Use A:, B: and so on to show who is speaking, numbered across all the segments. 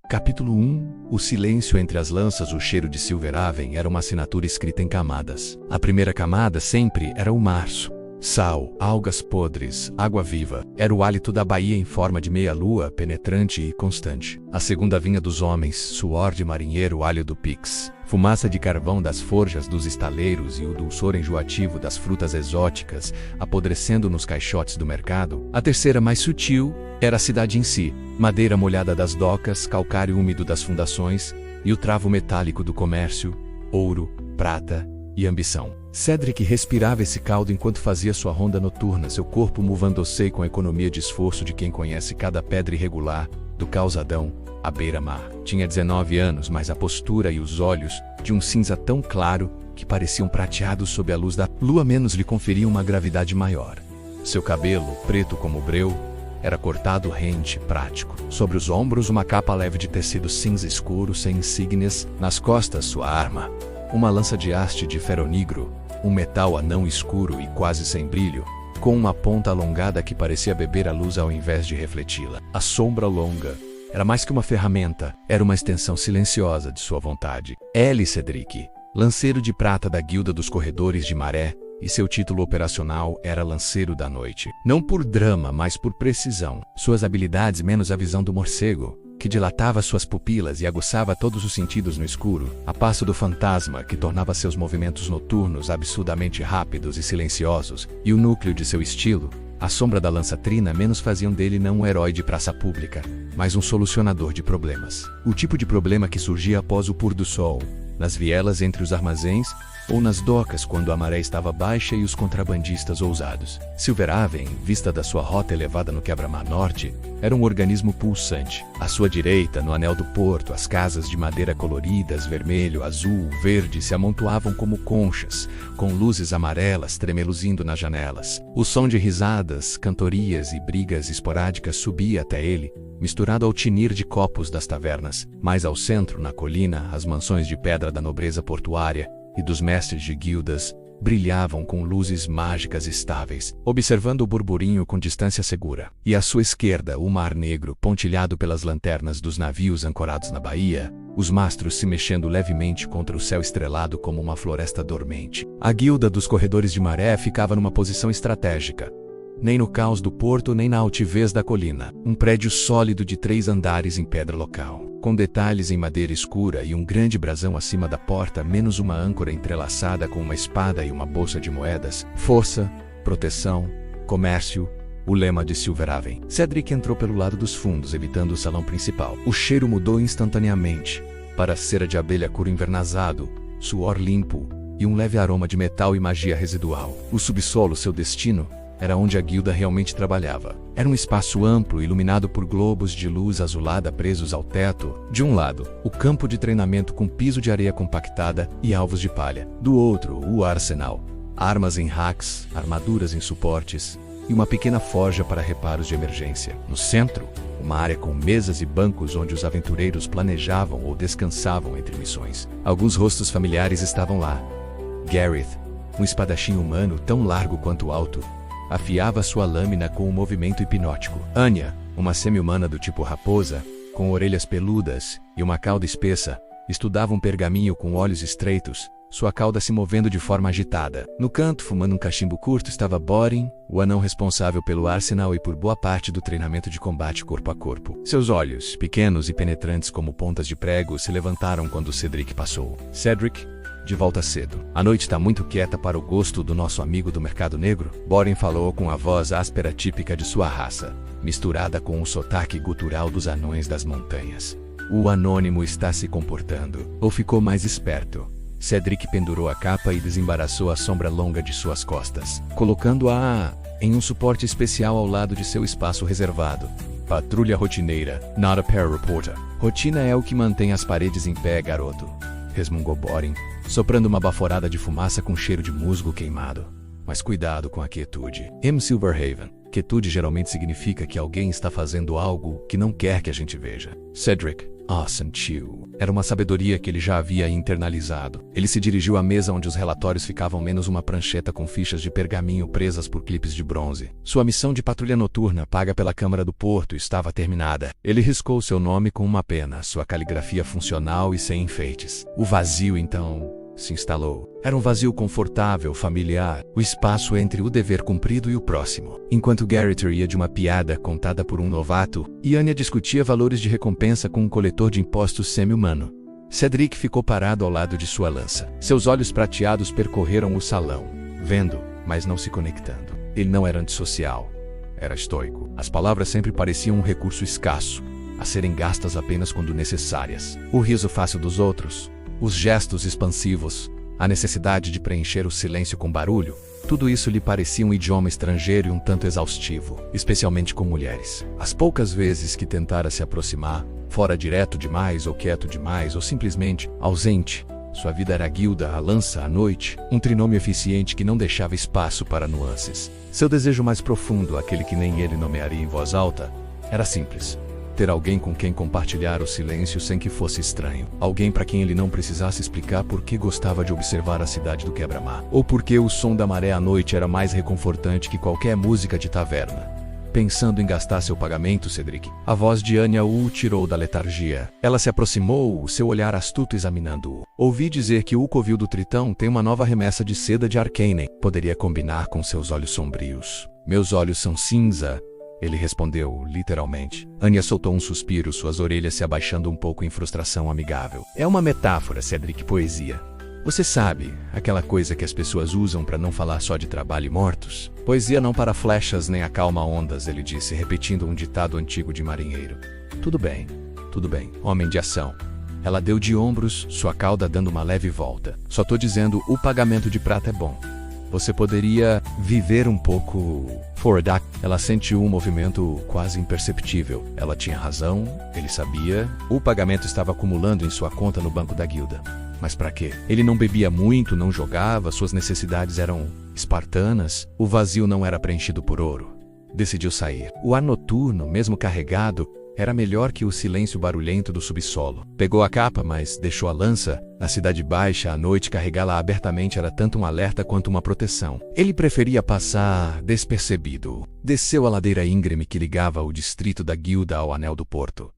A: Capítulo 1. O silêncio entre as lanças. O cheiro de Silverhaven era uma assinatura escrita em camadas. A primeira camada sempre era o março. Sal, algas podres, água viva. Era o hálito da baía em forma de meia-lua, penetrante e constante. A segunda vinha dos homens, suor de marinheiro, alho do Pix, fumaça de carvão das forjas dos estaleiros e o dulçor enjoativo das frutas exóticas, apodrecendo nos caixotes do mercado. A terceira, mais sutil, era a cidade em si. Madeira molhada das docas, calcário úmido das fundações e o travo metálico do comércio, ouro, prata e ambição. Cedric respirava esse caldo enquanto fazia sua ronda noturna, seu corpo movendo-se com a economia de esforço de quem conhece cada pedra irregular, do calçadão à beira-mar. Tinha 19 anos, mas a postura e os olhos, de um cinza tão claro que pareciam prateados sob a luz da lua menos lhe conferiam uma gravidade maior. Seu cabelo, preto como breu, era cortado rente, prático. Sobre os ombros, uma capa leve de tecido cinza escuro, sem insígnias. Nas costas, sua arma. Uma lança de haste de ferro-negro, um metal anão escuro e quase sem brilho, com uma ponta alongada que parecia beber a luz ao invés de refleti-la. A sombra longa era mais que uma ferramenta, era uma extensão silenciosa de sua vontade. L. Cedric, lanceiro de prata da Guilda dos Corredores de Maré, e seu título operacional era Lanceiro da Noite. Não por drama, mas por precisão. Suas habilidades menos a visão do morcego, que dilatava suas pupilas e aguçava todos os sentidos no escuro, a passo do fantasma, que tornava seus movimentos noturnos absurdamente rápidos e silenciosos, e o núcleo de seu estilo, a sombra da lança-trina, menos faziam dele não um herói de praça pública, mas um solucionador de problemas. O tipo de problema que surgia após o pôr do sol, nas vielas entre os armazéns, ou nas docas quando a maré estava baixa e os contrabandistas ousados. Silverhaven, vista da sua rota elevada no quebra-mar norte, era um organismo pulsante. À sua direita, no anel do porto, as casas de madeira coloridas, vermelho, azul, verde, se amontoavam como conchas, com luzes amarelas tremeluzindo nas janelas. O som de risadas, cantorias e brigas esporádicas subia até ele, misturado ao tinir de copos das tavernas. Mais ao centro, na colina, as mansões de pedra da nobreza portuária e dos mestres de guildas brilhavam com luzes mágicas estáveis, observando o burburinho com distância segura. E à sua esquerda, o mar negro, pontilhado pelas lanternas dos navios ancorados na baía, os mastros se mexendo levemente contra o céu estrelado como uma floresta dormente. A Guilda dos Corredores de Maré ficava numa posição estratégica. Nem no caos do porto, nem na altivez da colina. Um prédio sólido de 3 andares em pedra local, com detalhes em madeira escura e um grande brasão acima da porta, menos uma âncora entrelaçada com uma espada e uma bolsa de moedas. Força, proteção, comércio, o lema de Silverhaven. Cedric entrou pelo lado dos fundos, evitando o salão principal. O cheiro mudou instantaneamente para cera de abelha couro envernazado, suor limpo e um leve aroma de metal e magia residual. O subsolo, seu destino, era onde a guilda realmente trabalhava. Era um espaço amplo, iluminado por globos de luz azulada presos ao teto. De um lado, o campo de treinamento com piso de areia compactada e alvos de palha. Do outro, o arsenal. Armas em racks, armaduras em suportes e uma pequena forja para reparos de emergência. No centro, uma área com mesas e bancos onde os aventureiros planejavam ou descansavam entre missões. Alguns rostos familiares estavam lá. Gareth, um espadachim humano tão largo quanto alto, afiava sua lâmina com um movimento hipnótico. Anya, uma semi-humana do tipo raposa, com orelhas peludas e uma cauda espessa, estudava um pergaminho com olhos estreitos, sua cauda se movendo de forma agitada. No canto, fumando um cachimbo curto, estava Borin, o anão responsável pelo arsenal e por boa parte do treinamento de combate corpo a corpo. Seus olhos, pequenos e penetrantes como pontas de prego, se levantaram quando Cedric passou. Cedric, de volta cedo. A noite está muito quieta para o gosto do nosso amigo do mercado negro? Borin falou com a voz áspera típica de sua raça, misturada com o sotaque gutural dos anões das montanhas. O anônimo está se comportando. Ou ficou mais esperto. Cedric pendurou a capa e desembaraçou a sombra longa de suas costas, colocando-a em um suporte especial ao lado de seu espaço reservado. Patrulha rotineira, not a pair reporter. Rotina é o que mantém as paredes em pé, garoto, resmungou Borin, soprando uma baforada de fumaça com cheiro de musgo queimado. Mas cuidado com a quietude. M. Silverhaven. Quietude geralmente significa que alguém está fazendo algo que não quer que a gente veja. Cedric, sentiu. Era uma sabedoria que ele já havia internalizado. Ele se dirigiu à mesa onde os relatórios ficavam menos uma prancheta com fichas de pergaminho presas por clipes de bronze. Sua missão de patrulha noturna, paga pela Câmara do Porto, estava terminada. Ele riscou seu nome com uma pena, sua caligrafia funcional e sem enfeites. O vazio, então, se instalou. Era um vazio confortável, familiar, o espaço entre o dever cumprido e o próximo. Enquanto Garrett ria de uma piada contada por um novato, e Anya discutia valores de recompensa com um coletor de impostos semi-humano, Cedric ficou parado ao lado de sua lança. Seus olhos prateados percorreram o salão, vendo, mas não se conectando. Ele não era antissocial, era estoico. As palavras sempre pareciam um recurso escasso, a serem gastas apenas quando necessárias. O riso fácil dos outros, os gestos expansivos, a necessidade de preencher o silêncio com barulho, tudo isso lhe parecia um idioma estrangeiro e um tanto exaustivo, especialmente com mulheres. As poucas vezes que tentara se aproximar, fora direto demais ou quieto demais ou simplesmente ausente, sua vida era a guilda, a lança, a noite, um trinômio eficiente que não deixava espaço para nuances. Seu desejo mais profundo, aquele que nem ele nomearia em voz alta, era simples. Ter alguém com quem compartilhar o silêncio sem que fosse estranho. Alguém para quem ele não precisasse explicar por que gostava de observar a cidade do quebra-mar. Ou porque o som da maré à noite era mais reconfortante que qualquer música de taverna. Pensando em gastar seu pagamento, Cedric, a voz de Anya o tirou da letargia. Ela se aproximou, seu olhar astuto examinando-o. Ouvi dizer que o covil do Tritão tem uma nova remessa de seda de Arcane. Poderia combinar com seus olhos sombrios. Meus olhos são cinza. Ele respondeu, literalmente. Anya soltou um suspiro, suas orelhas se abaixando um pouco em frustração amigável. É uma metáfora, Cedric, poesia. Você sabe, aquela coisa que as pessoas usam para não falar só de trabalho e mortos? Poesia não para flechas nem acalma ondas, ele disse, repetindo um ditado antigo de marinheiro. Tudo bem, homem de ação. Ela deu de ombros, sua cauda dando uma leve volta. Só tô dizendo, o pagamento de prata é bom. Você poderia viver um pouco fora. Ela sentiu um movimento quase imperceptível. Ela tinha razão, ele sabia. O pagamento estava acumulando em sua conta no banco da guilda. Mas para quê? Ele não bebia muito, não jogava, suas necessidades eram espartanas. O vazio não era preenchido por ouro. Decidiu sair. O ar noturno, mesmo carregado, era melhor que o silêncio barulhento do subsolo. Pegou a capa, mas deixou a lança. A cidade baixa, à noite, carregá-la abertamente era tanto um alerta quanto uma proteção. Ele preferia passar despercebido. Desceu a ladeira íngreme que ligava o distrito da guilda ao anel do porto.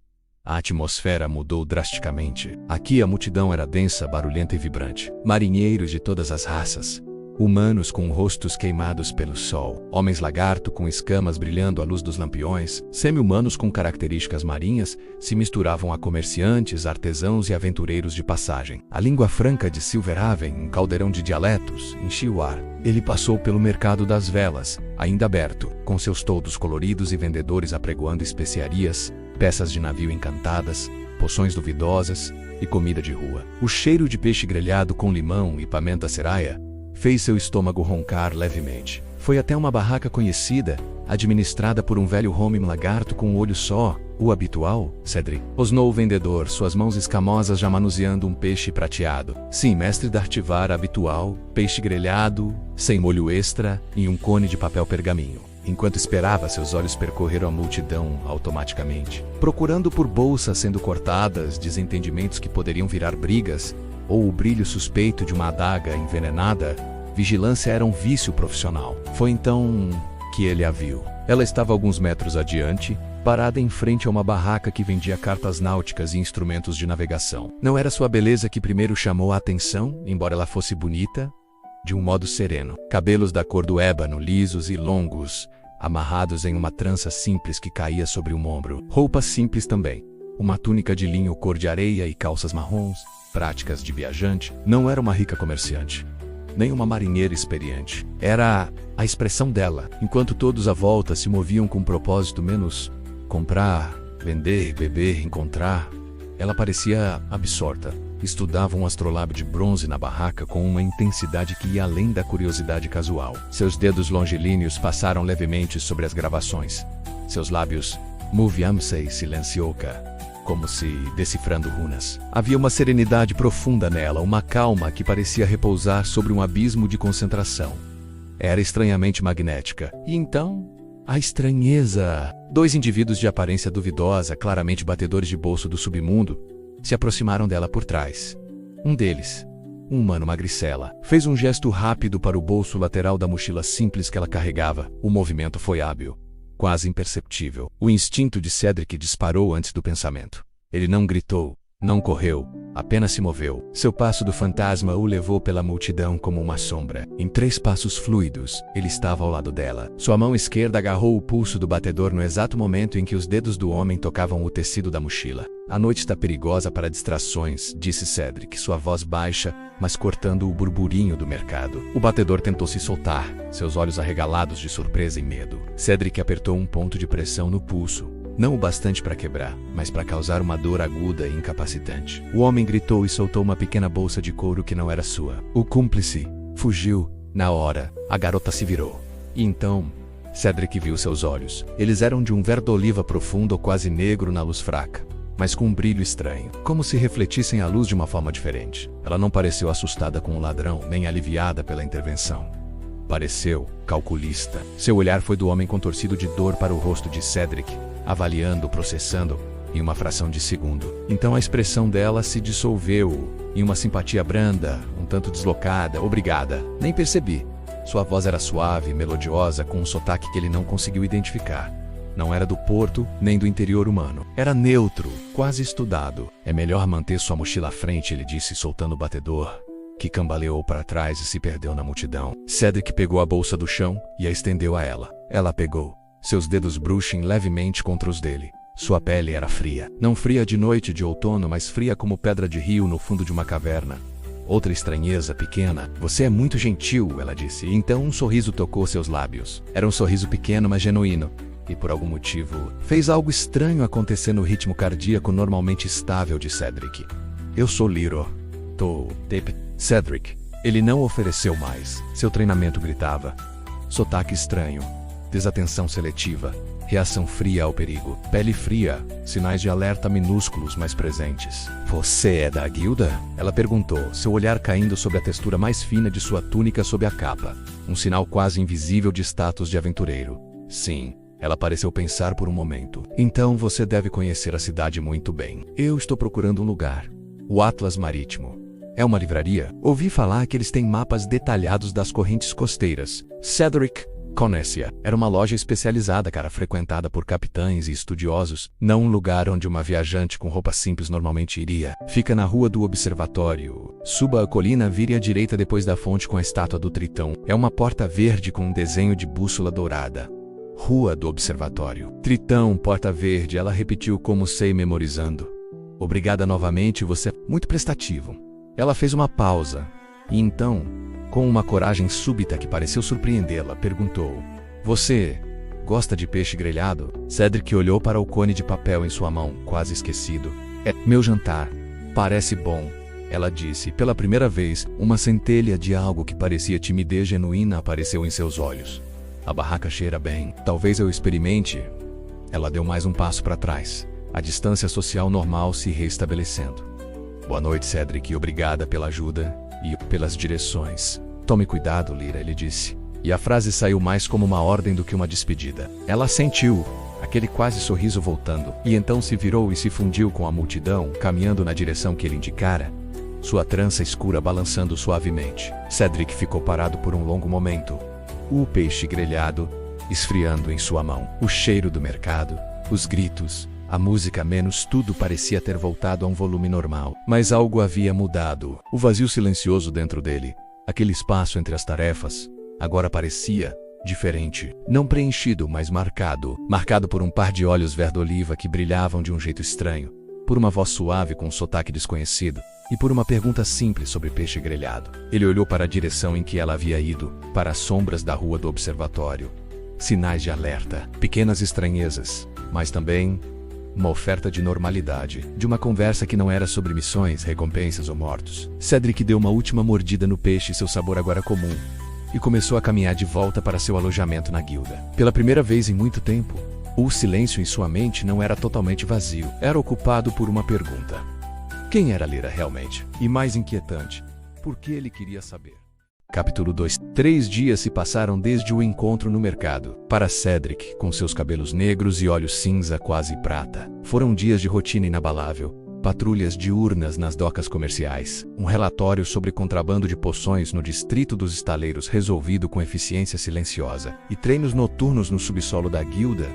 A: A atmosfera mudou drasticamente. Aqui a multidão era densa, barulhenta e vibrante. Marinheiros de todas as raças. Humanos com rostos queimados pelo sol, homens lagarto com escamas brilhando à luz dos lampiões, semi-humanos com características marinhas, se misturavam a comerciantes, artesãos e aventureiros de passagem. A língua franca de Silverhaven, um caldeirão de dialetos, enchia o ar. Ele passou pelo mercado das velas, ainda aberto, com seus toldos coloridos e vendedores apregoando especiarias, peças de navio encantadas, poções duvidosas e comida de rua. O cheiro de peixe grelhado com limão e pimenta serraia fez seu estômago roncar levemente. Foi até uma barraca conhecida, administrada por um velho homem lagarto com um olho só, o habitual, Cedric. Rosnou o vendedor, suas mãos escamosas já manuseando um peixe prateado. Sim, mestre Dartivar habitual, peixe grelhado, sem molho extra e um cone de papel pergaminho. Enquanto esperava, seus olhos percorreram a multidão automaticamente, procurando por bolsas sendo cortadas, desentendimentos que poderiam virar brigas, ou o brilho suspeito de uma adaga envenenada. Vigilância era um vício profissional. Foi então que ele a viu. Ela estava alguns metros adiante, parada em frente a uma barraca que vendia cartas náuticas e instrumentos de navegação. Não era sua beleza que primeiro chamou a atenção, embora ela fosse bonita, de um modo sereno. Cabelos da cor do ébano, lisos e longos, amarrados em uma trança simples que caía sobre um ombro. Roupas simples também. Uma túnica de linho cor de areia e calças marrons, práticas de viajante. Não era uma rica comerciante, nem uma marinheira experiente. Era a expressão dela, enquanto todos à volta se moviam com um propósito menos comprar, vender, beber, encontrar. Ela parecia absorta. Estudava um astrolábio de bronze na barraca com uma intensidade que ia além da curiosidade casual. Seus dedos longilíneos passaram levemente sobre as gravações. Seus lábios moviam-se silenciosa, como se decifrando runas. Havia uma serenidade profunda nela, uma calma que parecia repousar sobre um abismo de concentração. Era estranhamente magnética. E então, A estranheza! 2 indivíduos de aparência duvidosa, claramente batedores de bolso do submundo, se aproximaram dela por trás. Um deles, um humano magricela, fez um gesto rápido para o bolso lateral da mochila simples que ela carregava. O movimento foi hábil, quase imperceptível. O instinto de Cedric disparou antes do pensamento. Ele não gritou, não correu, apenas se moveu. Seu passo do fantasma o levou pela multidão como uma sombra. Em 3 passos fluidos, ele estava ao lado dela. Sua mão esquerda agarrou o pulso do batedor no exato momento em que os dedos do homem tocavam o tecido da mochila. A noite está perigosa para distrações, disse Cedric, sua voz baixa, mas cortando o burburinho do mercado. O batedor tentou se soltar, seus olhos arregalados de surpresa e medo. Cedric apertou um ponto de pressão no pulso. Não o bastante para quebrar, mas para causar uma dor aguda e incapacitante. O homem gritou e soltou uma pequena bolsa de couro que não era sua. O cúmplice fugiu. Na hora, a garota se virou. E então, Cedric viu seus olhos. Eles eram de um verde oliva profundo ou quase negro na luz fraca, mas com um brilho estranho, como se refletissem a luz de uma forma diferente. Ela não pareceu assustada com o ladrão, nem aliviada pela intervenção. Pareceu calculista. Seu olhar foi do homem contorcido de dor para o rosto de Cedric, avaliando, processando, em uma fração de segundo. Então a expressão dela se dissolveu em uma simpatia branda, um tanto deslocada. Obrigada. Nem percebi. Sua voz era suave, melodiosa, com um sotaque que ele não conseguiu identificar. Não era do porto, nem do interior humano. Era neutro, quase estudado. É melhor manter sua mochila à frente, ele disse, soltando o batedor, que cambaleou para trás e se perdeu na multidão. Cedric pegou a bolsa do chão e a estendeu a ela. Ela a pegou. Seus dedos bruxem levemente contra os dele. Sua pele era fria. Não fria de noite de outono, mas fria como pedra de rio no fundo de uma caverna. Outra estranheza pequena. Você é muito gentil, ela disse. E então um sorriso tocou seus lábios. Era um sorriso pequeno, mas genuíno. E por algum motivo, fez algo estranho acontecer no ritmo cardíaco normalmente estável de Cedric. Eu sou Liro. Cedric. Ele não ofereceu mais. Seu treinamento gritava. Sotaque estranho. Desatenção seletiva. Reação fria ao perigo. Pele fria. Sinais de alerta minúsculos, mas presentes. Você é da guilda? Ela perguntou, seu olhar caindo sobre a textura mais fina de sua túnica sob a capa. Um sinal quase invisível de status de aventureiro. Sim. Ela pareceu pensar por um momento. Então você deve conhecer a cidade muito bem. Eu estou procurando um lugar. O Atlas Marítimo. É uma livraria? Ouvi falar que eles têm mapas detalhados das correntes costeiras. Cedric conhecia. Era uma loja especializada, frequentada por capitães e estudiosos, não um lugar onde uma viajante com roupa simples normalmente iria. Fica na Rua do Observatório. Suba a colina, vire à direita depois da fonte com a estátua do Tritão. É uma porta verde com um desenho de bússola dourada. Rua do Observatório. Tritão, porta verde, ela repetiu como sei memorizando. Obrigada novamente, você é muito prestativo. Ela fez uma pausa, e então, com uma coragem súbita que pareceu surpreendê-la, perguntou: Você gosta de peixe grelhado? Cedric olhou para o cone de papel em sua mão, quase esquecido. É meu jantar. Parece bom, ela disse. Pela primeira vez, uma centelha de algo que parecia timidez genuína apareceu em seus olhos. A barraca cheira bem. Talvez eu experimente. Ela deu mais um passo para trás, a distância social normal se reestabelecendo. Boa noite, Cedric, e obrigada pela ajuda e pelas direções. Tome cuidado, Lyra, ele disse. E a frase saiu mais como uma ordem do que uma despedida. Ela sentiu aquele quase sorriso voltando, e então se virou e se fundiu com a multidão, caminhando na direção que ele indicara, sua trança escura balançando suavemente. Cedric ficou parado por um longo momento. O peixe grelhado, esfriando em sua mão. O cheiro do mercado, os gritos, a música menos tudo parecia ter voltado a um volume normal. Mas algo havia mudado. O vazio silencioso dentro dele, aquele espaço entre as tarefas, agora parecia diferente. Não preenchido, mas marcado. Marcado por um par de olhos verde-oliva que brilhavam de um jeito estranho, por uma voz suave com um sotaque desconhecido, e por uma pergunta simples sobre peixe grelhado. Ele olhou para a direção em que ela havia ido, para as sombras da Rua do Observatório. Sinais de alerta, pequenas estranhezas, mas também uma oferta de normalidade, de uma conversa que não era sobre missões, recompensas ou mortos. Cedric deu uma última mordida no peixe, seu sabor agora comum, e começou a caminhar de volta para seu alojamento na guilda. Pela primeira vez em muito tempo, o silêncio em sua mente não era totalmente vazio, era ocupado por uma pergunta. Quem era Lyra realmente? E mais inquietante, por que ele queria saber? Capítulo 2. 3 dias se passaram desde o encontro no mercado. Para Cedric, com seus cabelos negros e olhos cinza quase prata, foram dias de rotina inabalável. Patrulhas diurnas nas docas comerciais, um relatório sobre contrabando de poções no distrito dos estaleiros resolvido com eficiência silenciosa, e treinos noturnos no subsolo da guilda,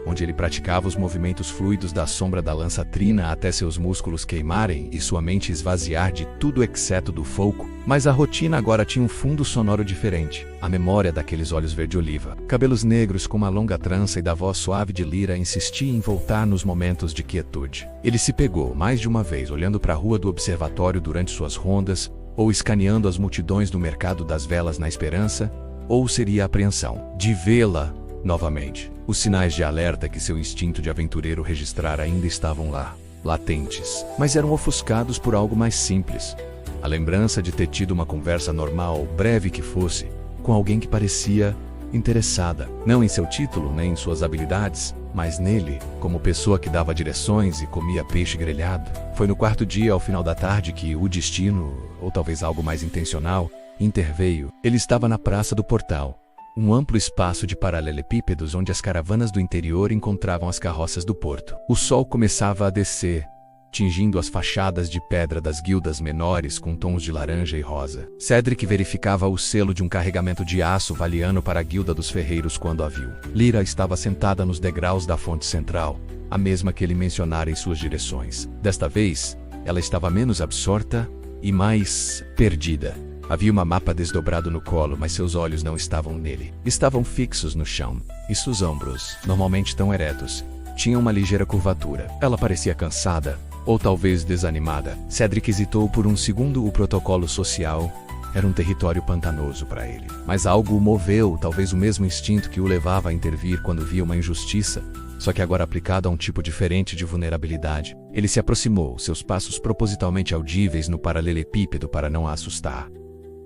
A: onde ele praticava os movimentos fluidos da sombra da lança trina até seus músculos queimarem e sua mente esvaziar de tudo exceto do foco. Mas a rotina agora tinha um fundo sonoro diferente. A memória daqueles olhos verde-oliva, cabelos negros com uma longa trança e da voz suave de Lyra insistia em voltar nos momentos de quietude. Ele se pegou mais de uma vez olhando para a rua do observatório durante suas rondas, ou escaneando as multidões do mercado das velas na esperança, ou seria a apreensão de vê-la novamente. Os sinais de alerta que seu instinto de aventureiro registrara ainda estavam lá, latentes, mas eram ofuscados por algo mais simples. A lembrança de ter tido uma conversa normal, breve que fosse, com alguém que parecia interessada, não em seu título nem em suas habilidades, mas nele, como pessoa que dava direções e comia peixe grelhado. Foi no quarto dia, ao final da tarde, que o destino, ou talvez algo mais intencional, interveio. Ele estava na Praça do Portal, um amplo espaço de paralelepípedos onde as caravanas do interior encontravam as carroças do porto. O sol começava a descer, tingindo as fachadas de pedra das guildas menores com tons de laranja e rosa. Cedric verificava o selo de um carregamento de aço valiano para a guilda dos ferreiros quando a viu. Lyra estava sentada nos degraus da fonte central, a mesma que ele mencionara em suas direções. Desta vez, ela estava menos absorta e mais perdida. Havia um mapa desdobrado no colo, mas seus olhos não estavam nele. Estavam fixos no chão, e seus ombros, normalmente tão eretos, tinham uma ligeira curvatura. Ela parecia cansada, ou talvez desanimada. Cedric hesitou por um segundo. O protocolo social era um território pantanoso para ele. Mas algo o moveu, talvez o mesmo instinto que o levava a intervir quando via uma injustiça, só que agora aplicado a um tipo diferente de vulnerabilidade. Ele se aproximou, seus passos propositalmente audíveis no paralelepípedo para não a assustar.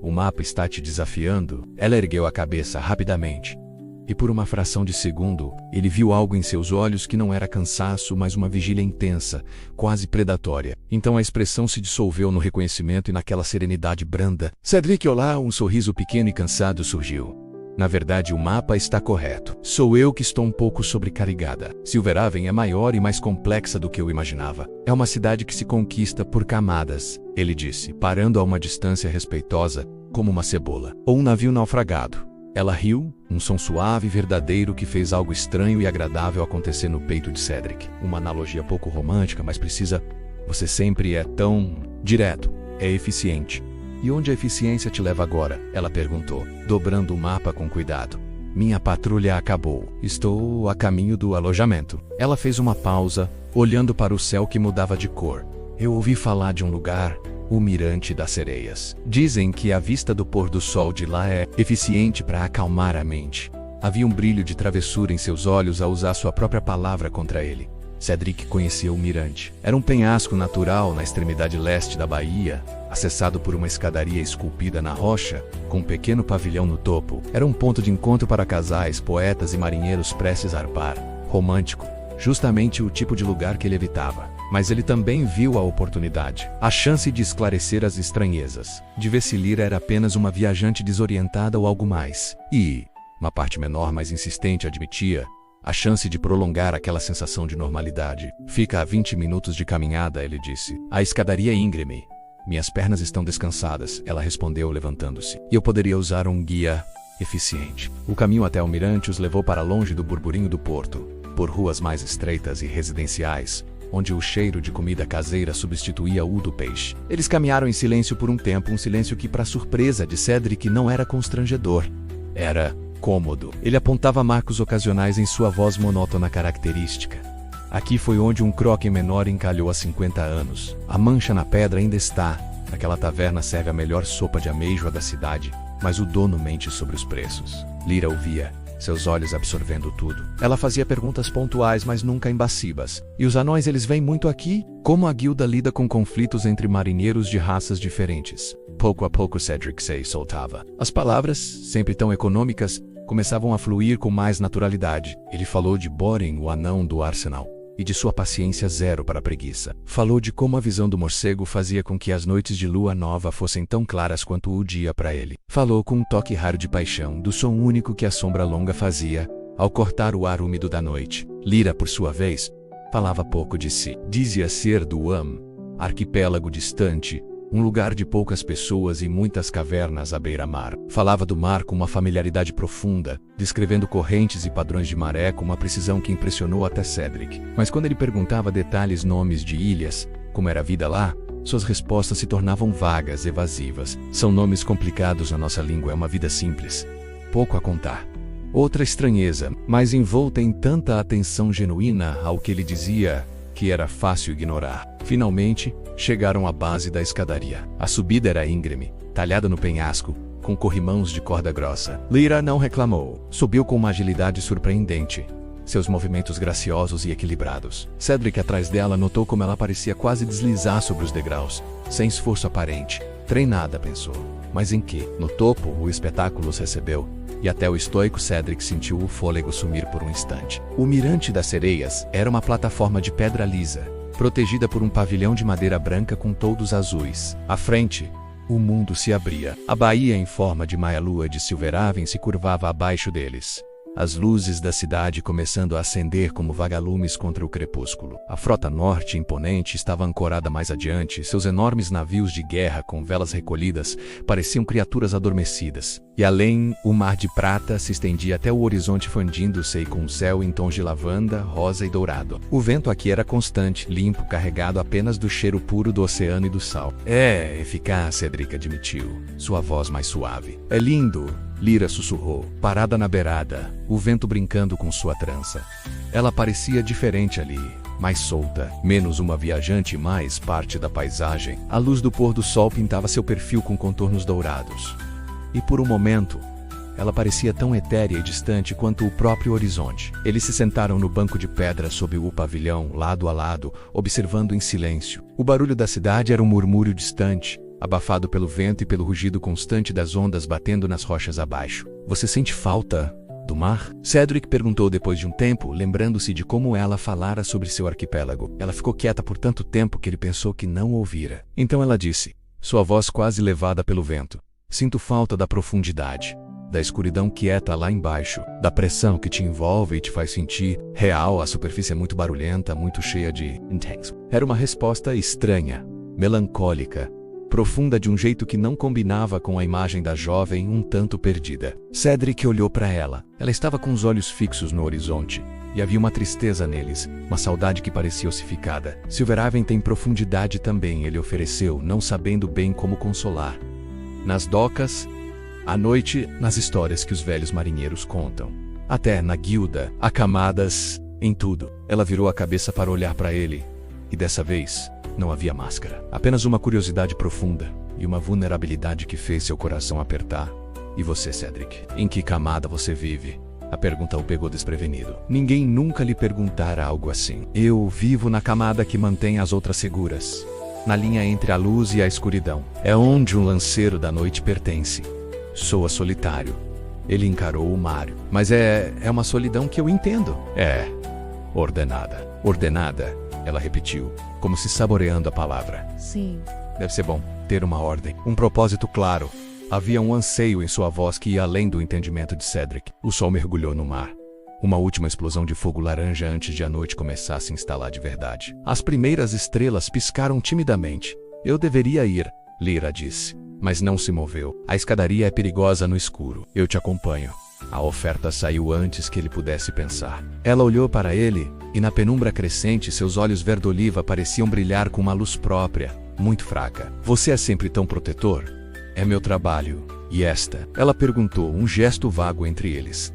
A: O mapa está te desafiando? Ela ergueu a cabeça rapidamente. E por uma fração de segundo, ele viu algo em seus olhos que não era cansaço, mas uma vigília intensa, quase predatória. Então a expressão se dissolveu no reconhecimento e naquela serenidade branda. Cedric, olá, um sorriso pequeno e cansado surgiu. Na verdade, o mapa está correto. Sou eu que estou um pouco sobrecarregada. Silverhaven é maior e mais complexa do que eu imaginava. É uma cidade que se conquista por camadas, ele disse, parando a uma distância respeitosa, como uma cebola. Ou um navio naufragado. Ela riu, um som suave e verdadeiro que fez algo estranho e agradável acontecer no peito de Cedric. Uma analogia pouco romântica, mas precisa. Você sempre é tão direto. É eficiente. E onde a eficiência te leva agora? Ela perguntou, dobrando o mapa com cuidado. Minha patrulha acabou. Estou a caminho do alojamento. Ela fez uma pausa, olhando para o céu que mudava de cor. Eu ouvi falar de um lugar, o Mirante das Sereias. Dizem que a vista do pôr do sol de lá é eficiente para acalmar a mente. Havia um brilho de travessura em seus olhos ao usar sua própria palavra contra ele. Cedric conhecia o mirante. Era um penhasco natural na extremidade leste da baía, acessado por uma escadaria esculpida na rocha, com um pequeno pavilhão no topo. Era um ponto de encontro para casais, poetas e marinheiros prestes a arpar. Romântico, justamente o tipo de lugar que ele evitava. Mas ele também viu a oportunidade, a chance de esclarecer as estranhezas, de ver se Lyra era apenas uma viajante desorientada ou algo mais. E, uma parte menor mais insistente admitia, a chance de prolongar aquela sensação de normalidade. Fica a 20 minutos de caminhada, ele disse. A escadaria é íngreme. Minhas pernas estão descansadas, ela respondeu levantando-se. E eu poderia usar um guia eficiente. O caminho até o mirante os levou para longe do burburinho do porto, por ruas mais estreitas e residenciais, onde o cheiro de comida caseira substituía o do peixe. Eles caminharam em silêncio por um tempo, um silêncio que, para surpresa de Cedric, não era constrangedor. Era cômodo. Ele apontava marcos ocasionais em sua voz monótona característica. Aqui foi onde um croque menor encalhou há 50 anos. A mancha na pedra ainda está. Aquela taverna serve a melhor sopa de ameijoa da cidade, mas o dono mente sobre os preços. Lyra ouvia, seus olhos absorvendo tudo. Ela fazia perguntas pontuais, mas nunca embaçivas. E os anões, eles vêm muito aqui? Como a guilda lida com conflitos entre marinheiros de raças diferentes? Pouco a pouco Cedric se soltava. As palavras, sempre tão econômicas, começavam a fluir com mais naturalidade. Ele falou de Boren, o anão do arsenal, e de sua paciência zero para a preguiça. Falou de como a visão do morcego fazia com que as noites de lua nova fossem tão claras quanto o dia para ele. Falou com um toque raro de paixão do som único que a sombra longa fazia ao cortar o ar úmido da noite. Lyra, por sua vez, falava pouco de si. Dizia ser do arquipélago distante, um lugar de poucas pessoas e muitas cavernas à beira-mar. Falava do mar com uma familiaridade profunda, descrevendo correntes e padrões de maré com uma precisão que impressionou até Cedric. Mas quando ele perguntava detalhes, nomes de ilhas, como era a vida lá, suas respostas se tornavam vagas, evasivas. São nomes complicados na nossa língua, é uma vida simples. Pouco a contar. Outra estranheza, mas envolta em tanta atenção genuína ao que ele dizia, que era fácil ignorar. Finalmente, chegaram à base da escadaria. A subida era íngreme, talhada no penhasco, com corrimãos de corda grossa. Lyra não reclamou. Subiu com uma agilidade surpreendente, seus movimentos graciosos e equilibrados. Cedric, atrás dela, notou como ela parecia quase deslizar sobre os degraus, sem esforço aparente. Treinada, pensou. Mas em que? No topo, o espetáculo os recebeu, e até o estoico Cedric sentiu o fôlego sumir por um instante. O Mirante das Sereias era uma plataforma de pedra lisa, protegida por um pavilhão de madeira branca com toldos azuis. À frente, o mundo se abria. A baía em forma de meia-lua de Silverhaven se curvava abaixo deles, as luzes da cidade começando a acender como vagalumes contra o crepúsculo. A frota norte imponente estava ancorada mais adiante, seus enormes navios de guerra com velas recolhidas pareciam criaturas adormecidas. E além, o mar de prata se estendia até o horizonte, fundindo-se com o céu em tons de lavanda, rosa e dourado. O vento aqui era constante, limpo, carregado apenas do cheiro puro do oceano e do sal. É eficaz, Cedric admitiu, sua voz mais suave. É lindo, Lyra sussurrou, parada na beirada, o vento brincando com sua trança. Ela parecia diferente ali, mais solta, menos uma viajante e mais parte da paisagem. A luz do pôr do sol pintava seu perfil com contornos dourados. E por um momento, ela parecia tão etérea e distante quanto o próprio horizonte. Eles se sentaram no banco de pedra sob o pavilhão, lado a lado, observando em silêncio. O barulho da cidade era um murmúrio distante, abafado pelo vento e pelo rugido constante das ondas batendo nas rochas abaixo. Você sente falta do mar? Cedric perguntou depois de um tempo, lembrando-se de como ela falara sobre seu arquipélago. Ela ficou quieta por tanto tempo que ele pensou que não ouvira. Então ela disse, sua voz quase levada pelo vento. Sinto falta da profundidade, da escuridão quieta lá embaixo, da pressão que te envolve e te faz sentir real. A superfície é muito barulhenta, muito cheia de intenso. Era uma resposta estranha, melancólica, profunda de um jeito que não combinava com a imagem da jovem um tanto perdida. Cedric olhou para ela. Ela estava com os olhos fixos no horizonte, e havia uma tristeza neles, uma saudade que parecia ossificada. Silverhaven tem profundidade também, ele ofereceu, não sabendo bem como consolar. Nas docas, à noite, nas histórias que os velhos marinheiros contam. Até na guilda, há camadas em tudo. Ela virou a cabeça para olhar para ele, e dessa vez, não havia máscara. Apenas uma curiosidade profunda e uma vulnerabilidade que fez seu coração apertar. E você, Cedric? Em que camada você vive? A pergunta o pegou desprevenido. Ninguém nunca lhe perguntara algo assim. Eu vivo na camada que mantém as outras seguras, na linha entre a luz e a escuridão. É onde um lanceiro da noite pertence. Soa solitário. Ele encarou o Mário. Mas é uma solidão que eu entendo. É. Ordenada. Ordenada, ela repetiu, como se saboreando a palavra.
B: Sim.
A: Deve ser bom ter uma ordem, um propósito claro. Havia um anseio em sua voz que ia além do entendimento de Cedric. O sol mergulhou no mar. Uma última explosão de fogo laranja antes de a noite começar a se instalar de verdade. As primeiras estrelas piscaram timidamente. Eu deveria ir, Lyra disse, mas não se moveu. A escadaria é perigosa no escuro. Eu te acompanho. A oferta saiu antes que ele pudesse pensar. Ela olhou para ele, e na penumbra crescente seus olhos verde-oliva pareciam brilhar com uma luz própria, muito fraca. Você é sempre tão protetor? É meu trabalho. E esta? Ela perguntou, um gesto vago entre eles.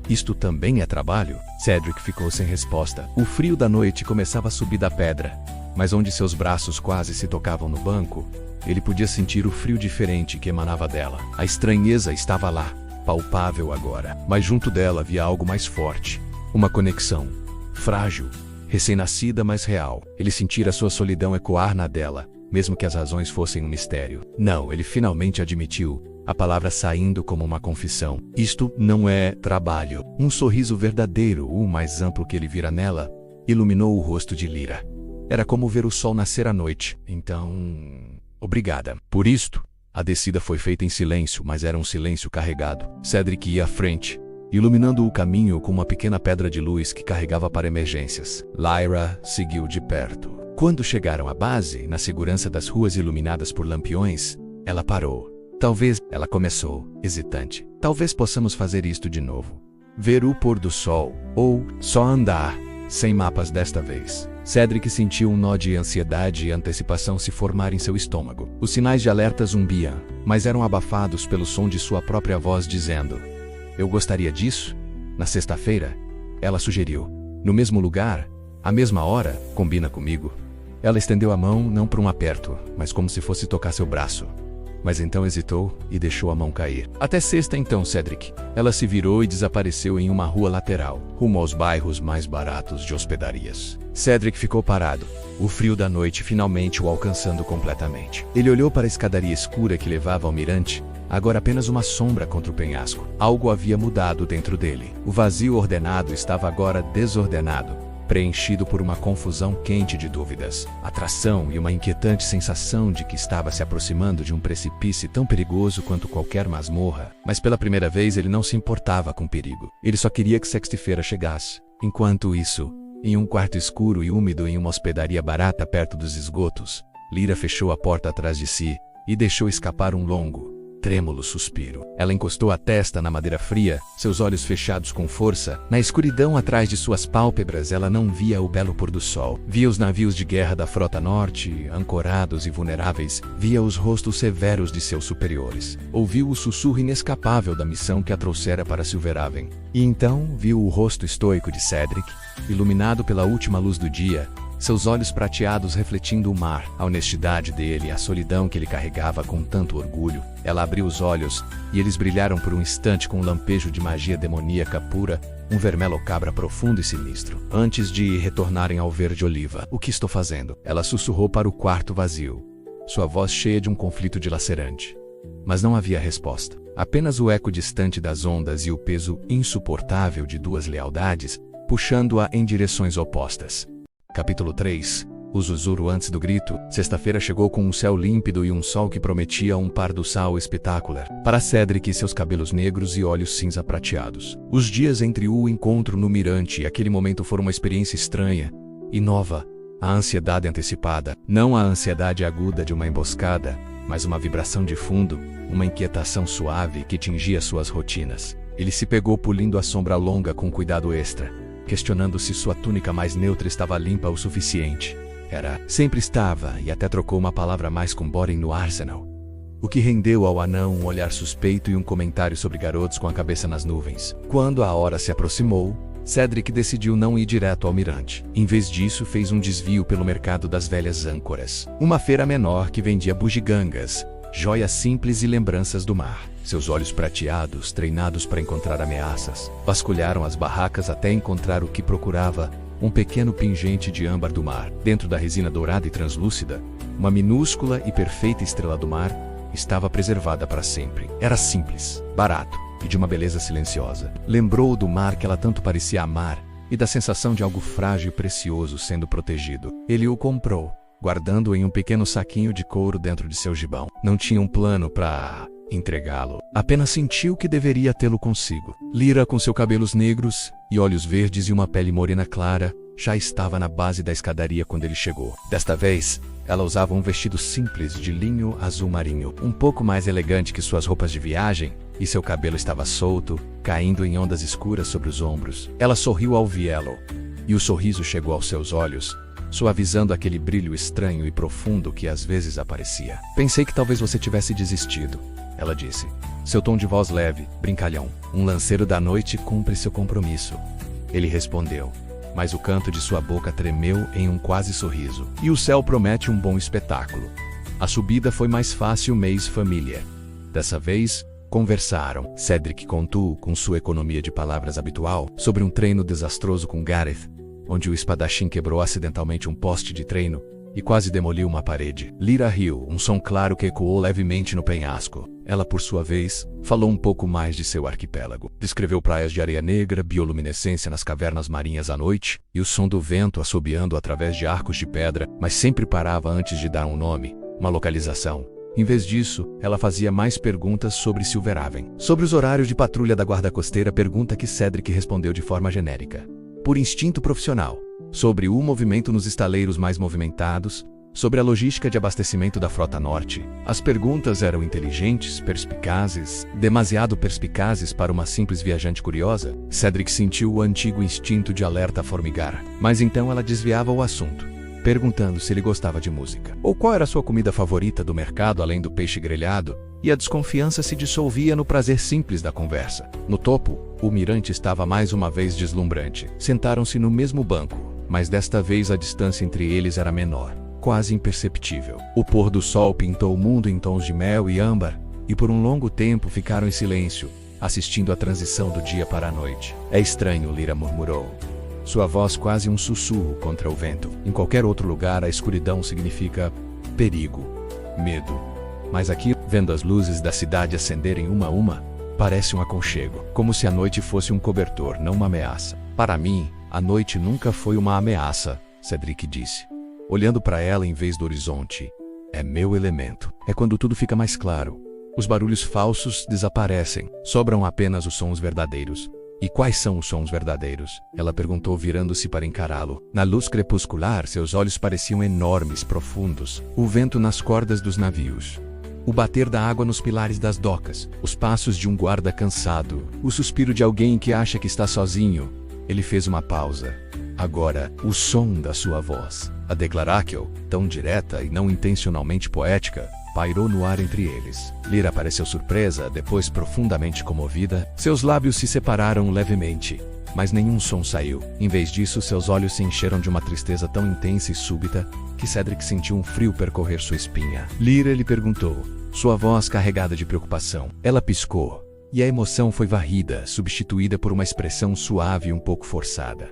A: Isto também é trabalho? Cedric ficou sem resposta. O frio da noite começava a subir da pedra, mas onde seus braços quase se tocavam no banco, ele podia sentir o frio diferente que emanava dela. A estranheza estava lá, palpável agora, mas junto dela havia algo mais forte. Uma conexão, frágil, recém-nascida, mas real. Ele sentira sua solidão ecoar na dela, mesmo que as razões fossem um mistério. Não, ele finalmente admitiu, a palavra saindo como uma confissão. Isto não é trabalho. Um sorriso verdadeiro, o mais amplo que ele vira nela, iluminou o rosto de Lyra. Era como ver o sol nascer à noite. Então, obrigada. Por isto, a descida foi feita em silêncio, mas era um silêncio carregado. Cedric ia à frente, iluminando o caminho com uma pequena pedra de luz que carregava para emergências. Lyra seguiu de perto. Quando chegaram à base, na segurança das ruas iluminadas por lampiões, ela parou. Talvez, ela começou, hesitante. Talvez possamos fazer isto de novo. Ver o pôr do sol, ou só andar, sem mapas desta vez. Cedric sentiu um nó de ansiedade e antecipação se formar em seu estômago. Os sinais de alerta zumbiam, mas eram abafados pelo som de sua própria voz dizendo: "Eu gostaria disso?" Na sexta-feira, ela sugeriu. "No mesmo lugar, à mesma hora, combina comigo?" Ela estendeu a mão não para um aperto, mas como se fosse tocar seu braço. Mas então hesitou e deixou a mão cair. "Até sexta então, Cedric." Ela se virou e desapareceu em uma rua lateral, rumo aos bairros mais baratos de hospedarias. Cedric ficou parado, o frio da noite finalmente o alcançando completamente. Ele olhou para a escadaria escura que levava ao mirante, agora apenas uma sombra contra o penhasco. Algo havia mudado dentro dele. O vazio ordenado estava agora desordenado, preenchido por uma confusão quente de dúvidas, atração e uma inquietante sensação de que estava se aproximando de um precipício tão perigoso quanto qualquer masmorra. Mas pela primeira vez ele não se importava com perigo. Ele só queria que sexta-feira chegasse. Enquanto isso, em um quarto escuro e úmido em uma hospedaria barata perto dos esgotos, Lyra fechou a porta atrás de si e deixou escapar um longo, trêmulo suspiro. Ela encostou a testa na madeira fria, seus olhos fechados com força. Na escuridão atrás de suas pálpebras ela não via o belo pôr do sol. Via os navios de guerra da Frota Norte, ancorados e vulneráveis. Via os rostos severos de seus superiores. Ouviu o sussurro inescapável da missão que a trouxera para Silverhaven. E então viu o rosto estoico de Cedric, iluminado pela última luz do dia, seus olhos prateados refletindo o mar, a honestidade dele, a solidão que ele carregava com tanto orgulho. Ela abriu os olhos, e eles brilharam por um instante com um lampejo de magia demoníaca pura, um vermelo cabra profundo e sinistro. Antes de retornarem ao verde oliva. "O que estou fazendo?" Ela sussurrou para o quarto vazio, sua voz cheia de um conflito dilacerante. Mas não havia resposta. Apenas o eco distante das ondas e o peso insuportável de duas lealdades, puxando-a em direções opostas. Capítulo 3. O sussurro antes do grito. Sexta-feira chegou com um céu límpido e um sol que prometia um pôr do sol espetacular para Cedric e seus cabelos negros e olhos cinza prateados. Os dias entre o encontro no mirante e aquele momento foram uma experiência estranha e nova. A ansiedade antecipada, não a ansiedade aguda de uma emboscada, mas uma vibração de fundo, uma inquietação suave que tingia suas rotinas. Ele se pegou pulindo a sombra longa com cuidado extra, questionando se sua túnica mais neutra estava limpa o suficiente. Sempre estava, e até trocou uma palavra a mais com Boren no Arsenal. O que rendeu ao anão um olhar suspeito e um comentário sobre garotos com a cabeça nas nuvens. Quando a hora se aproximou, Cedric decidiu não ir direto ao mirante. Em vez disso, fez um desvio pelo mercado das velhas âncoras, uma feira menor que vendia bugigangas, joias simples e lembranças do mar. Seus olhos prateados, treinados para encontrar ameaças, vasculharam as barracas até encontrar o que procurava, um pequeno pingente de âmbar do mar. Dentro da resina dourada e translúcida, uma minúscula e perfeita estrela do mar estava preservada para sempre. Era simples, barato e de uma beleza silenciosa. Lembrou do mar que ela tanto parecia amar e da sensação de algo frágil e precioso sendo protegido. Ele o comprou, guardando-o em um pequeno saquinho de couro dentro de seu gibão. Não tinha um plano para entregá-lo. Apenas sentiu que deveria tê-lo consigo. Lyra, com seus cabelos negros e olhos verdes e uma pele morena clara, já estava na base da escadaria quando ele chegou. Desta vez, ela usava um vestido simples de linho azul marinho, um pouco mais elegante que suas roupas de viagem, e seu cabelo estava solto, caindo em ondas escuras sobre os ombros. Ela sorriu ao vê-lo, e o sorriso chegou aos seus olhos, suavizando aquele brilho estranho e profundo que às vezes aparecia. "Pensei que talvez você tivesse desistido", ela disse. Seu tom de voz leve, brincalhão. "Um lanceiro da noite cumpre seu compromisso." Ele respondeu, mas o canto de sua boca tremeu em um quase sorriso. "E o céu promete um bom espetáculo." A subida foi mais fácil mês família. Dessa vez, conversaram. Cedric contou, com sua economia de palavras habitual, sobre um treino desastroso com Gareth, onde o espadachim quebrou acidentalmente um poste de treino, e quase demoliu uma parede. Lyra riu, um som claro que ecoou levemente no penhasco. Ela, por sua vez, falou um pouco mais de seu arquipélago. Descreveu praias de areia negra, bioluminescência nas cavernas marinhas à noite, e o som do vento assobiando através de arcos de pedra, mas sempre parava antes de dar um nome, uma localização. Em vez disso, ela fazia mais perguntas sobre Silverhaven. Sobre os horários de patrulha da guarda costeira, pergunta que Cedric respondeu de forma genérica, por instinto profissional. Sobre o movimento nos estaleiros mais movimentados, sobre a logística de abastecimento da frota norte. As perguntas eram inteligentes, perspicazes, demasiado perspicazes para uma simples viajante curiosa. Cedric sentiu o antigo instinto de alerta formigar, mas então ela desviava o assunto, perguntando se ele gostava de música, ou qual era a sua comida favorita do mercado além do peixe grelhado, e a desconfiança se dissolvia no prazer simples da conversa. No topo, o mirante estava mais uma vez deslumbrante. Sentaram-se no mesmo banco, mas desta vez a distância entre eles era menor, quase imperceptível. O pôr do sol pintou o mundo em tons de mel e âmbar, e por um longo tempo ficaram em silêncio, assistindo à transição do dia para a noite. É estranho, Lyra murmurou. Sua voz quase um sussurro contra o vento. Em qualquer outro lugar, a escuridão significa perigo, medo. Mas aqui, vendo as luzes da cidade acenderem uma a uma, parece um aconchego, como se a noite fosse um cobertor, não uma ameaça. Para mim, a noite nunca foi uma ameaça, Cedric disse, olhando para ela em vez do horizonte. É meu elemento. É quando tudo fica mais claro. Os barulhos falsos desaparecem, sobram apenas os sons verdadeiros. E quais são os sons verdadeiros? Ela perguntou, virando-se para encará-lo. Na luz crepuscular, seus olhos pareciam enormes, profundos. O vento nas cordas dos navios, o bater da água nos pilares das docas, os passos de um guarda cansado, o suspiro de alguém que acha que está sozinho. Ele fez uma pausa. Agora, o som da sua voz, a declaráquel, tão direta e não intencionalmente poética, pairou no ar entre eles. Lyra pareceu surpresa, depois profundamente comovida. Seus lábios se separaram levemente, mas nenhum som saiu. Em vez disso, seus olhos se encheram de uma tristeza tão intensa e súbita que Cedric sentiu um frio percorrer sua espinha. Lyra lhe perguntou, sua voz carregada de preocupação. Ela piscou, e a emoção foi varrida, substituída por uma expressão suave e um pouco forçada.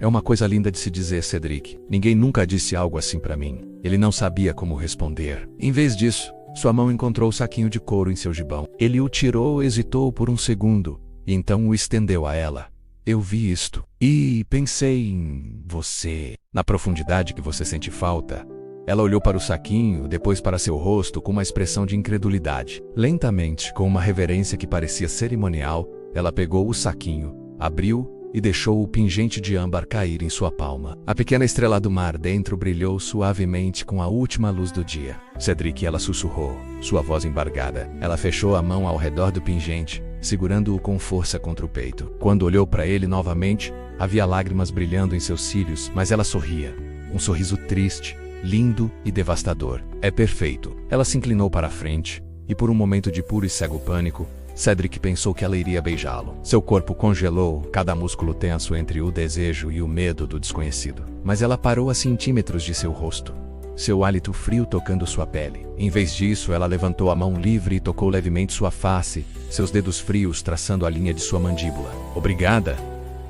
A: É uma coisa linda de se dizer, Cedric. Ninguém nunca disse algo assim pra mim. Ele não sabia como responder. Em vez disso, sua mão encontrou o saquinho de couro em seu gibão. Ele o tirou, hesitou por um segundo, e então o estendeu a ela. Eu vi isto, e pensei em você, na profundidade que você sente falta. Ela olhou para o saquinho, depois para seu rosto com uma expressão de incredulidade. Lentamente, com uma reverência que parecia cerimonial, ela pegou o saquinho, abriu e deixou o pingente de âmbar cair em sua palma. A pequena estrela do mar dentro brilhou suavemente com a última luz do dia. Cedric, ela sussurrou, sua voz embargada. Ela fechou a mão ao redor do pingente, segurando-o com força contra o peito. Quando olhou para ele novamente, havia lágrimas brilhando em seus cílios, mas ela sorria. Um sorriso triste, lindo e devastador. É perfeito. Ela se inclinou para a frente, e por um momento de puro e cego pânico, Cedric pensou que ela iria beijá-lo. Seu corpo congelou, cada músculo tenso entre o desejo e o medo do desconhecido. Mas ela parou a centímetros de seu rosto, seu hálito frio tocando sua pele. Em vez disso, ela levantou a mão livre e tocou levemente sua face, seus dedos frios traçando a linha de sua mandíbula. Obrigada,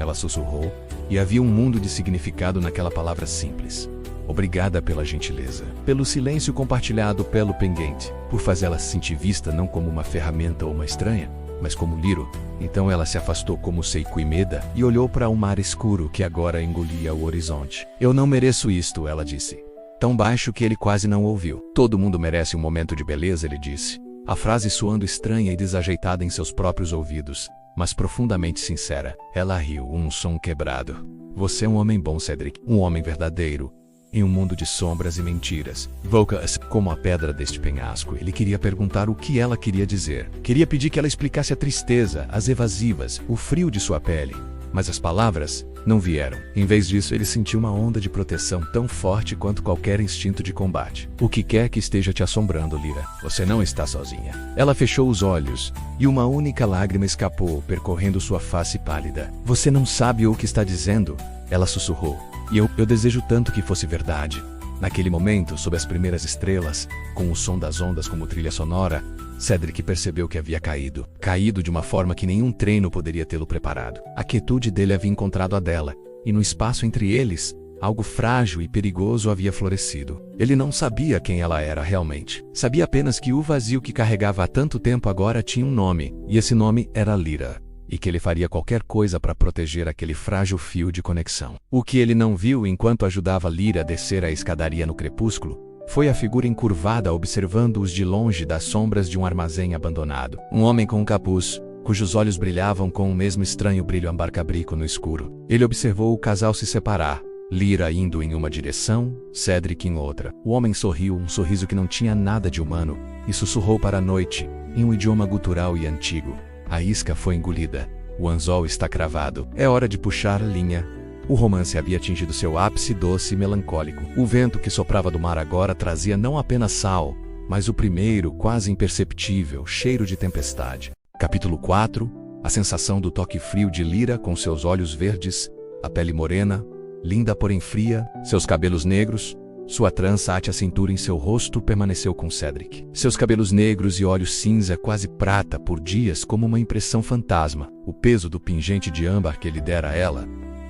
A: ela sussurrou, e havia um mundo de significado naquela palavra simples. Obrigada pela gentileza, pelo silêncio compartilhado pelo pendente, por fazê-la se sentir vista não como uma ferramenta ou uma estranha, mas como Lyra. Então ela se afastou como Seiko Imeda e olhou para o mar escuro que agora engolia o horizonte. Eu não mereço isto, ela disse. Tão baixo que ele quase não ouviu. Todo mundo merece um momento de beleza, ele disse. A frase soando estranha e desajeitada em seus próprios ouvidos, mas profundamente sincera. Ela riu, um som quebrado. Você é um homem bom, Cedric. Um homem verdadeiro. Em um mundo de sombras e mentiras. Vocas, como a pedra deste penhasco, ele queria perguntar o que ela queria dizer. Queria pedir que ela explicasse a tristeza, as evasivas, o frio de sua pele. Mas as palavras não vieram. Em vez disso, ele sentiu uma onda de proteção tão forte quanto qualquer instinto de combate. O que quer que esteja te assombrando, Lyra, você não está sozinha. Ela fechou os olhos, e uma única lágrima escapou, percorrendo sua face pálida. Você não sabe o que está dizendo? Ela sussurrou. E eu desejo tanto que fosse verdade. Naquele momento, sob as primeiras estrelas, com o som das ondas como trilha sonora, Cedric percebeu que havia caído. Caído de uma forma que nenhum treino poderia tê-lo preparado. A quietude dele havia encontrado a dela, e no espaço entre eles, Algo frágil e perigoso havia florescido. Ele não sabia quem ela era realmente. Sabia apenas que o vazio que carregava há tanto tempo agora tinha um nome, e esse nome era Lyra, e que ele faria qualquer coisa para proteger aquele frágil fio de conexão. O que ele não viu enquanto ajudava Lyra a descer a escadaria no crepúsculo foi a figura encurvada observando-os de longe das sombras de um armazém abandonado. Um homem com um capuz, cujos olhos brilhavam com o mesmo estranho brilho ambar-cabrico no escuro. Ele observou o casal se separar, Lyra indo em uma direção, Cedric em outra. O homem sorriu, um sorriso que não tinha nada de humano, e sussurrou para a noite, em um idioma gutural e antigo. A isca foi engolida. O anzol está cravado. É hora de puxar a linha. O romance havia atingido seu ápice doce e melancólico. O vento que soprava do mar agora trazia não apenas sal, mas o primeiro, quase imperceptível, cheiro de tempestade. Capítulo 4. A sensação do toque frio de Lyra com seus olhos verdes, a pele morena, linda porém fria, seus cabelos negros, sua trança ate a cintura em seu rosto permaneceu com Cedric. Seus cabelos negros e olhos cinza quase prata por dias como uma impressão fantasma. O peso do pingente de âmbar que ele dera a ela,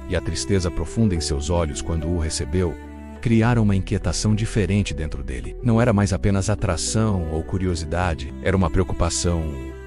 A: e a tristeza profunda em seus olhos quando o recebeu, criaram uma inquietação diferente dentro dele. Não era mais apenas atração ou curiosidade, era uma preocupação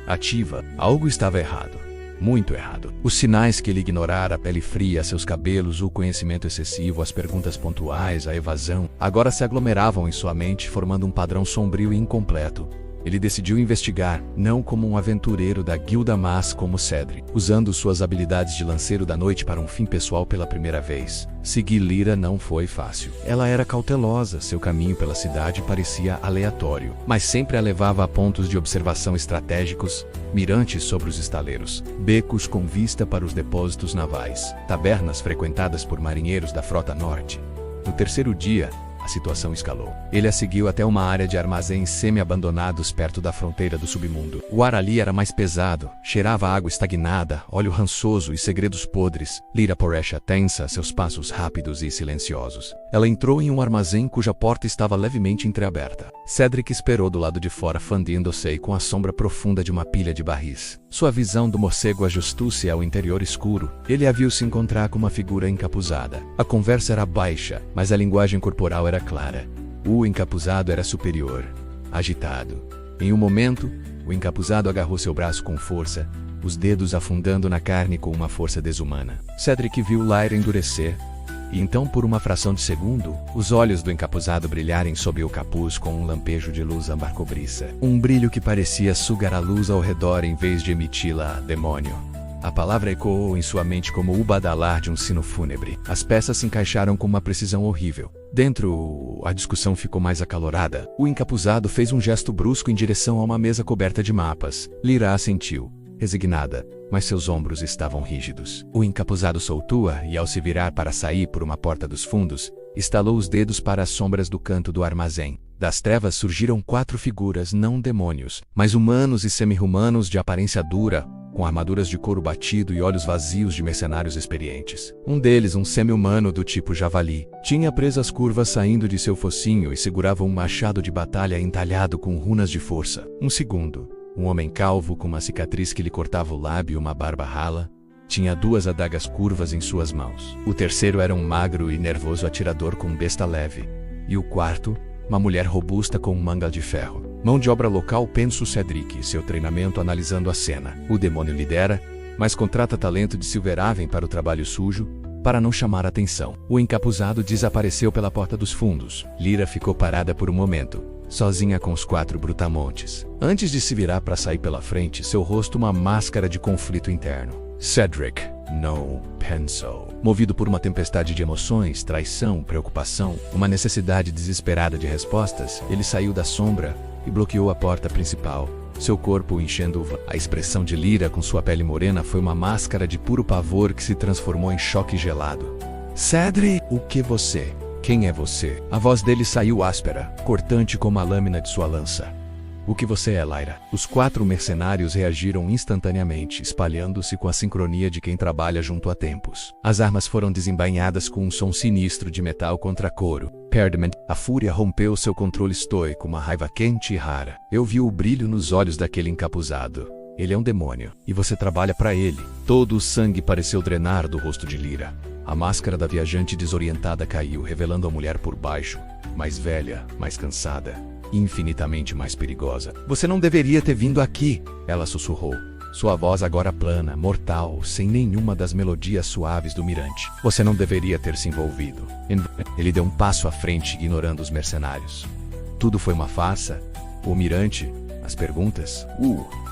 A: ativa. Algo estava errado. Muito errado. Os sinais que ele ignorara, a pele fria, seus cabelos, o conhecimento excessivo, as perguntas pontuais, a evasão, agora se aglomeravam em sua mente, formando um padrão sombrio e incompleto. Ele decidiu investigar, não como um aventureiro da guilda, mas como Cedric, usando suas habilidades de lanceiro da noite para um fim pessoal pela primeira vez. Seguir Lyra não foi fácil. Ela era cautelosa, seu caminho pela cidade parecia aleatório, mas sempre a levava a pontos de observação estratégicos, mirantes sobre os estaleiros, becos com vista para os depósitos navais, tabernas frequentadas por marinheiros da Frota Norte. No terceiro dia, a situação escalou. Ele a seguiu até uma área de armazéns semi-abandonados perto da fronteira do submundo. O ar ali era mais pesado, cheirava água estagnada, óleo rançoso e segredos podres. Lyra Poresha tensa, seus passos rápidos e silenciosos. Ela entrou em um armazém cuja porta estava levemente entreaberta. Cedric esperou do lado de fora, fundindo-se com a sombra profunda de uma pilha de barris. Sua visão do morcego ajustou-se ao interior escuro. Ele a viu se encontrar com uma figura encapuzada. A conversa era baixa, mas a linguagem corporal era clara. O encapuzado era superior, agitado. Em um momento, o encapuzado agarrou seu braço com força, os dedos afundando na carne com uma força desumana. Cedric viu Lyra endurecer, e então, por uma fração de segundo, os olhos do encapuzado brilharem sob o capuz com um lampejo de luz âmbar cobriça. Um brilho que parecia sugar a luz ao redor em vez de emiti-la. Demônio. A palavra ecoou em sua mente como o badalar de um sino fúnebre. As peças se encaixaram com uma precisão horrível. Dentro, a discussão ficou mais acalorada. O encapuzado fez um gesto brusco em direção a uma mesa coberta de mapas. Lyra assentiu, resignada, mas seus ombros estavam rígidos. O encapuzado soltou-a e, ao se virar para sair por uma porta dos fundos, estalou os dedos para as sombras do canto do armazém. Das trevas surgiram 4 figuras, não demônios, mas humanos e semi-humanos de aparência dura, com armaduras de couro batido e olhos vazios de mercenários experientes. Um deles, um semi-humano do tipo javali, tinha presas curvas saindo de seu focinho e segurava um machado de batalha entalhado com runas de força. Um segundo, um homem calvo com uma cicatriz que lhe cortava o lábio e uma barba rala, tinha 2 adagas curvas em suas mãos. O terceiro era um magro e nervoso atirador com besta leve. E o quarto, uma mulher robusta com um mangal de ferro. Mão de obra local, pensou Cedric, seu treinamento analisando a cena. O demônio lidera, mas contrata talento de Silverhaven para o trabalho sujo, para não chamar atenção. O encapuzado desapareceu pela porta dos fundos. Lyra ficou parada por um momento, sozinha com os 4 brutamontes. Antes de se virar para sair pela frente, seu rosto uma máscara de conflito interno. Cedric, não, pensou. Movido por uma tempestade de emoções, traição, preocupação, uma necessidade desesperada de respostas, ele saiu da sombra e bloqueou a porta principal, seu corpo enchendo a expressão de Lyra com sua pele morena foi uma máscara de puro pavor que se transformou em choque gelado. Cedric, o que você? Quem é você? A voz dele saiu áspera, cortante como a lâmina de sua lança. O que você é, Lyra? Os 4 mercenários reagiram instantaneamente, espalhando-se com a sincronia de quem trabalha junto há tempos. As armas foram desembainhadas com um som sinistro de metal contra couro. Perdman, a fúria rompeu seu controle estoico, uma raiva quente e rara. Eu vi o brilho nos olhos daquele encapuzado. Ele é um demônio, e você trabalha para ele. Todo o sangue pareceu drenar do rosto de Lyra. A máscara da viajante desorientada caiu, revelando a mulher por baixo, mais velha, mais cansada, infinitamente mais perigosa. Você não deveria ter vindo aqui, ela sussurrou. Sua voz agora plana, mortal, sem nenhuma das melodias suaves do mirante. Você não deveria ter se envolvido. Ele deu um passo à frente, ignorando os mercenários. Tudo foi uma farsa? O mirante? As perguntas?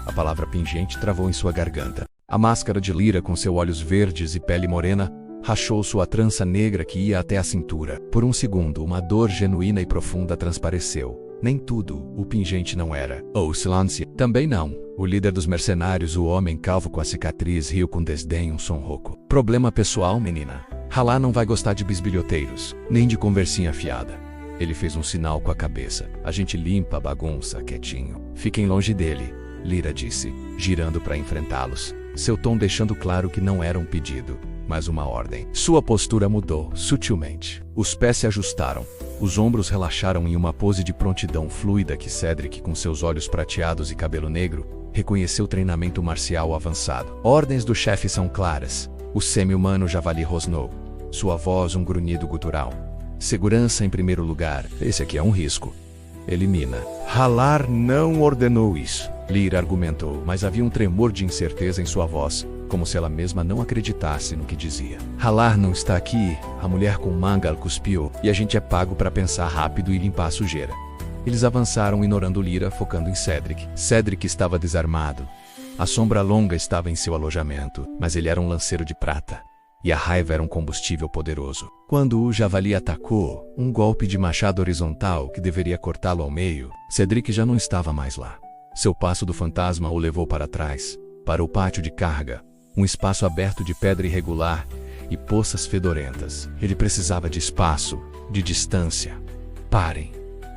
A: A palavra pingente travou em sua garganta. A máscara de Lyra, com seus olhos verdes e pele morena, rachou sua trança negra que ia até a cintura. Por um segundo, uma dor genuína e profunda transpareceu. Nem tudo o pingente não era. Silêncio. Também não. O líder dos mercenários, o homem calvo com a cicatriz, riu com desdém, um som rouco. Problema pessoal, menina. Hallar não vai gostar de bisbilhoteiros, nem de conversinha fiada. Ele fez um sinal com a cabeça. A gente limpa a bagunça, quietinho. Fiquem longe dele, Lyra disse, girando para enfrentá-los. Seu tom deixando claro que não era um pedido, mas uma ordem. Sua postura mudou, sutilmente. Os pés se ajustaram. Os ombros relaxaram em uma pose de prontidão fluida que Cedric, com seus olhos prateados e cabelo negro, reconheceu treinamento marcial avançado. Ordens do chefe são claras. O semi-humano javali rosnou. Sua voz um grunhido gutural. Segurança em primeiro lugar. Esse aqui é um risco. Elimina. Hallar não ordenou isso, Lyra argumentou, mas havia um tremor de incerteza em sua voz, como se ela mesma não acreditasse no que dizia. Hallar não está aqui, a mulher com manga cuspiu, e a gente é pago para pensar rápido e limpar a sujeira. Eles avançaram, ignorando Lyra, focando em Cedric. Cedric estava desarmado. A sombra longa estava em seu alojamento, mas ele era um lanceiro de prata. E a raiva era um combustível poderoso. Quando o javali atacou, um golpe de machado horizontal que deveria cortá-lo ao meio, Cedric já não estava mais lá. Seu passo do fantasma o levou para trás, para o pátio de carga, um espaço aberto de pedra irregular e poças fedorentas. Ele precisava de espaço, de distância. Parem!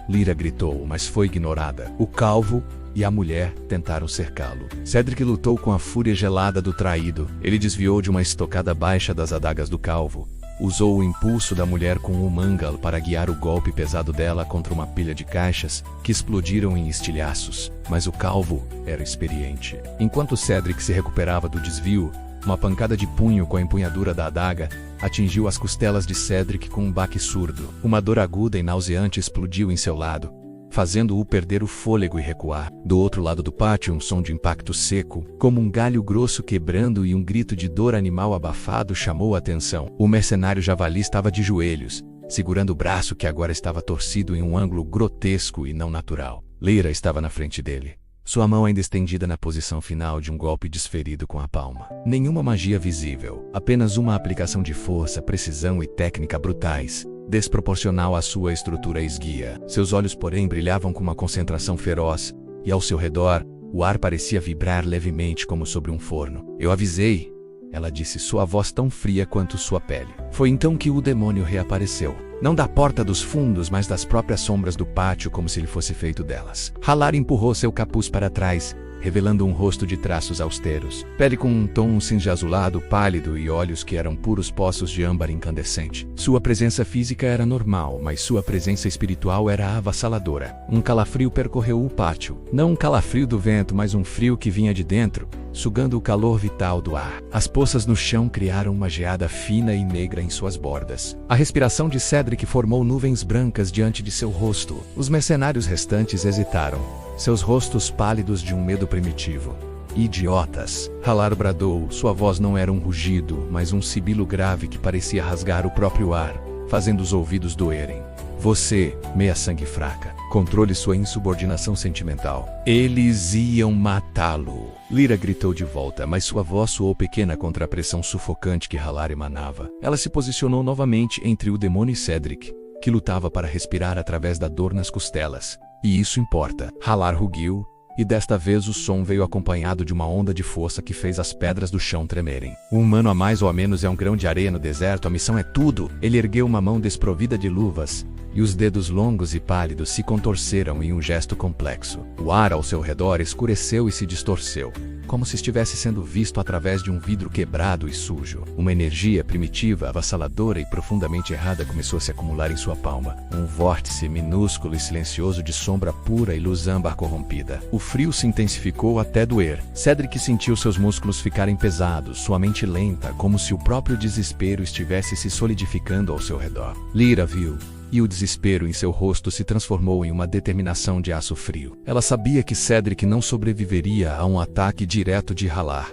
A: Lyra gritou, mas foi ignorada. O calvo e a mulher tentaram cercá-lo. Cedric lutou com a fúria gelada do traído. Ele desviou de uma estocada baixa das adagas do calvo. Usou o impulso da mulher com o mangal para guiar o golpe pesado dela contra uma pilha de caixas que explodiram em estilhaços. Mas o calvo era experiente. Enquanto Cedric se recuperava do desvio, uma pancada de punho com a empunhadura da adaga atingiu as costelas de Cedric com um baque surdo. Uma dor aguda e nauseante explodiu em seu lado, fazendo-o perder o fôlego e recuar. Do outro lado do pátio, um som de impacto seco, como um galho grosso quebrando e um grito de dor animal abafado chamou a atenção. O mercenário javali estava de joelhos, segurando o braço que agora estava torcido em um ângulo grotesco e não natural. Lyra estava na frente dele, sua mão ainda estendida na posição final de um golpe desferido com a palma. Nenhuma magia visível, apenas uma aplicação de força, precisão e técnica brutais, desproporcional à sua estrutura esguia. Seus olhos, porém, brilhavam com uma concentração feroz, e ao seu redor, o ar parecia vibrar levemente como sobre um forno. Eu avisei, ela disse, sua voz tão fria quanto sua pele. Foi então que o demônio reapareceu. Não da porta dos fundos, mas das próprias sombras do pátio, como se ele fosse feito delas. Hallar empurrou seu capuz para trás, revelando um rosto de traços austeros, pele com um tom cinza azulado pálido e olhos que eram puros poços de âmbar incandescente. Sua presença física era normal, mas sua presença espiritual era avassaladora. Um calafrio percorreu o pátio. Não um calafrio do vento, mas um frio que vinha de dentro, sugando o calor vital do ar. As poças no chão criaram uma geada fina e negra em suas bordas. A respiração de Cedric formou nuvens brancas diante de seu rosto. Os mercenários restantes hesitaram, seus rostos pálidos de um medo primitivo. Idiotas! Hallar bradou, sua voz não era um rugido, mas um sibilo grave que parecia rasgar o próprio ar, fazendo os ouvidos doerem. Você, meia sangue fraca, controle sua insubordinação sentimental. Eles iam matá-lo. Lyra gritou de volta, mas sua voz soou pequena contra a pressão sufocante que Hallar emanava. Ela se posicionou novamente entre o demônio e Cedric, que lutava para respirar através da dor nas costelas. E isso importa. Hallar rugiu, e desta vez o som veio acompanhado de uma onda de força que fez as pedras do chão tremerem. Um humano a mais ou a menos é um grão de areia no deserto, a missão é tudo. Ele ergueu uma mão desprovida de luvas, e os dedos longos e pálidos se contorceram em um gesto complexo. O ar ao seu redor escureceu e se distorceu. como se estivesse sendo visto através de um vidro quebrado e sujo. Uma energia primitiva, avassaladora e profundamente errada começou a se acumular em sua palma. Um vórtice minúsculo e silencioso de sombra pura e luz âmbar corrompida. O frio se intensificou até doer. Cedric sentiu seus músculos ficarem pesados, sua mente lenta, como se o próprio desespero estivesse se solidificando ao seu redor. Lyra viu, e o desespero em seu rosto se transformou em uma determinação de aço frio. Ela sabia que Cedric não sobreviveria a um ataque direto de Halar.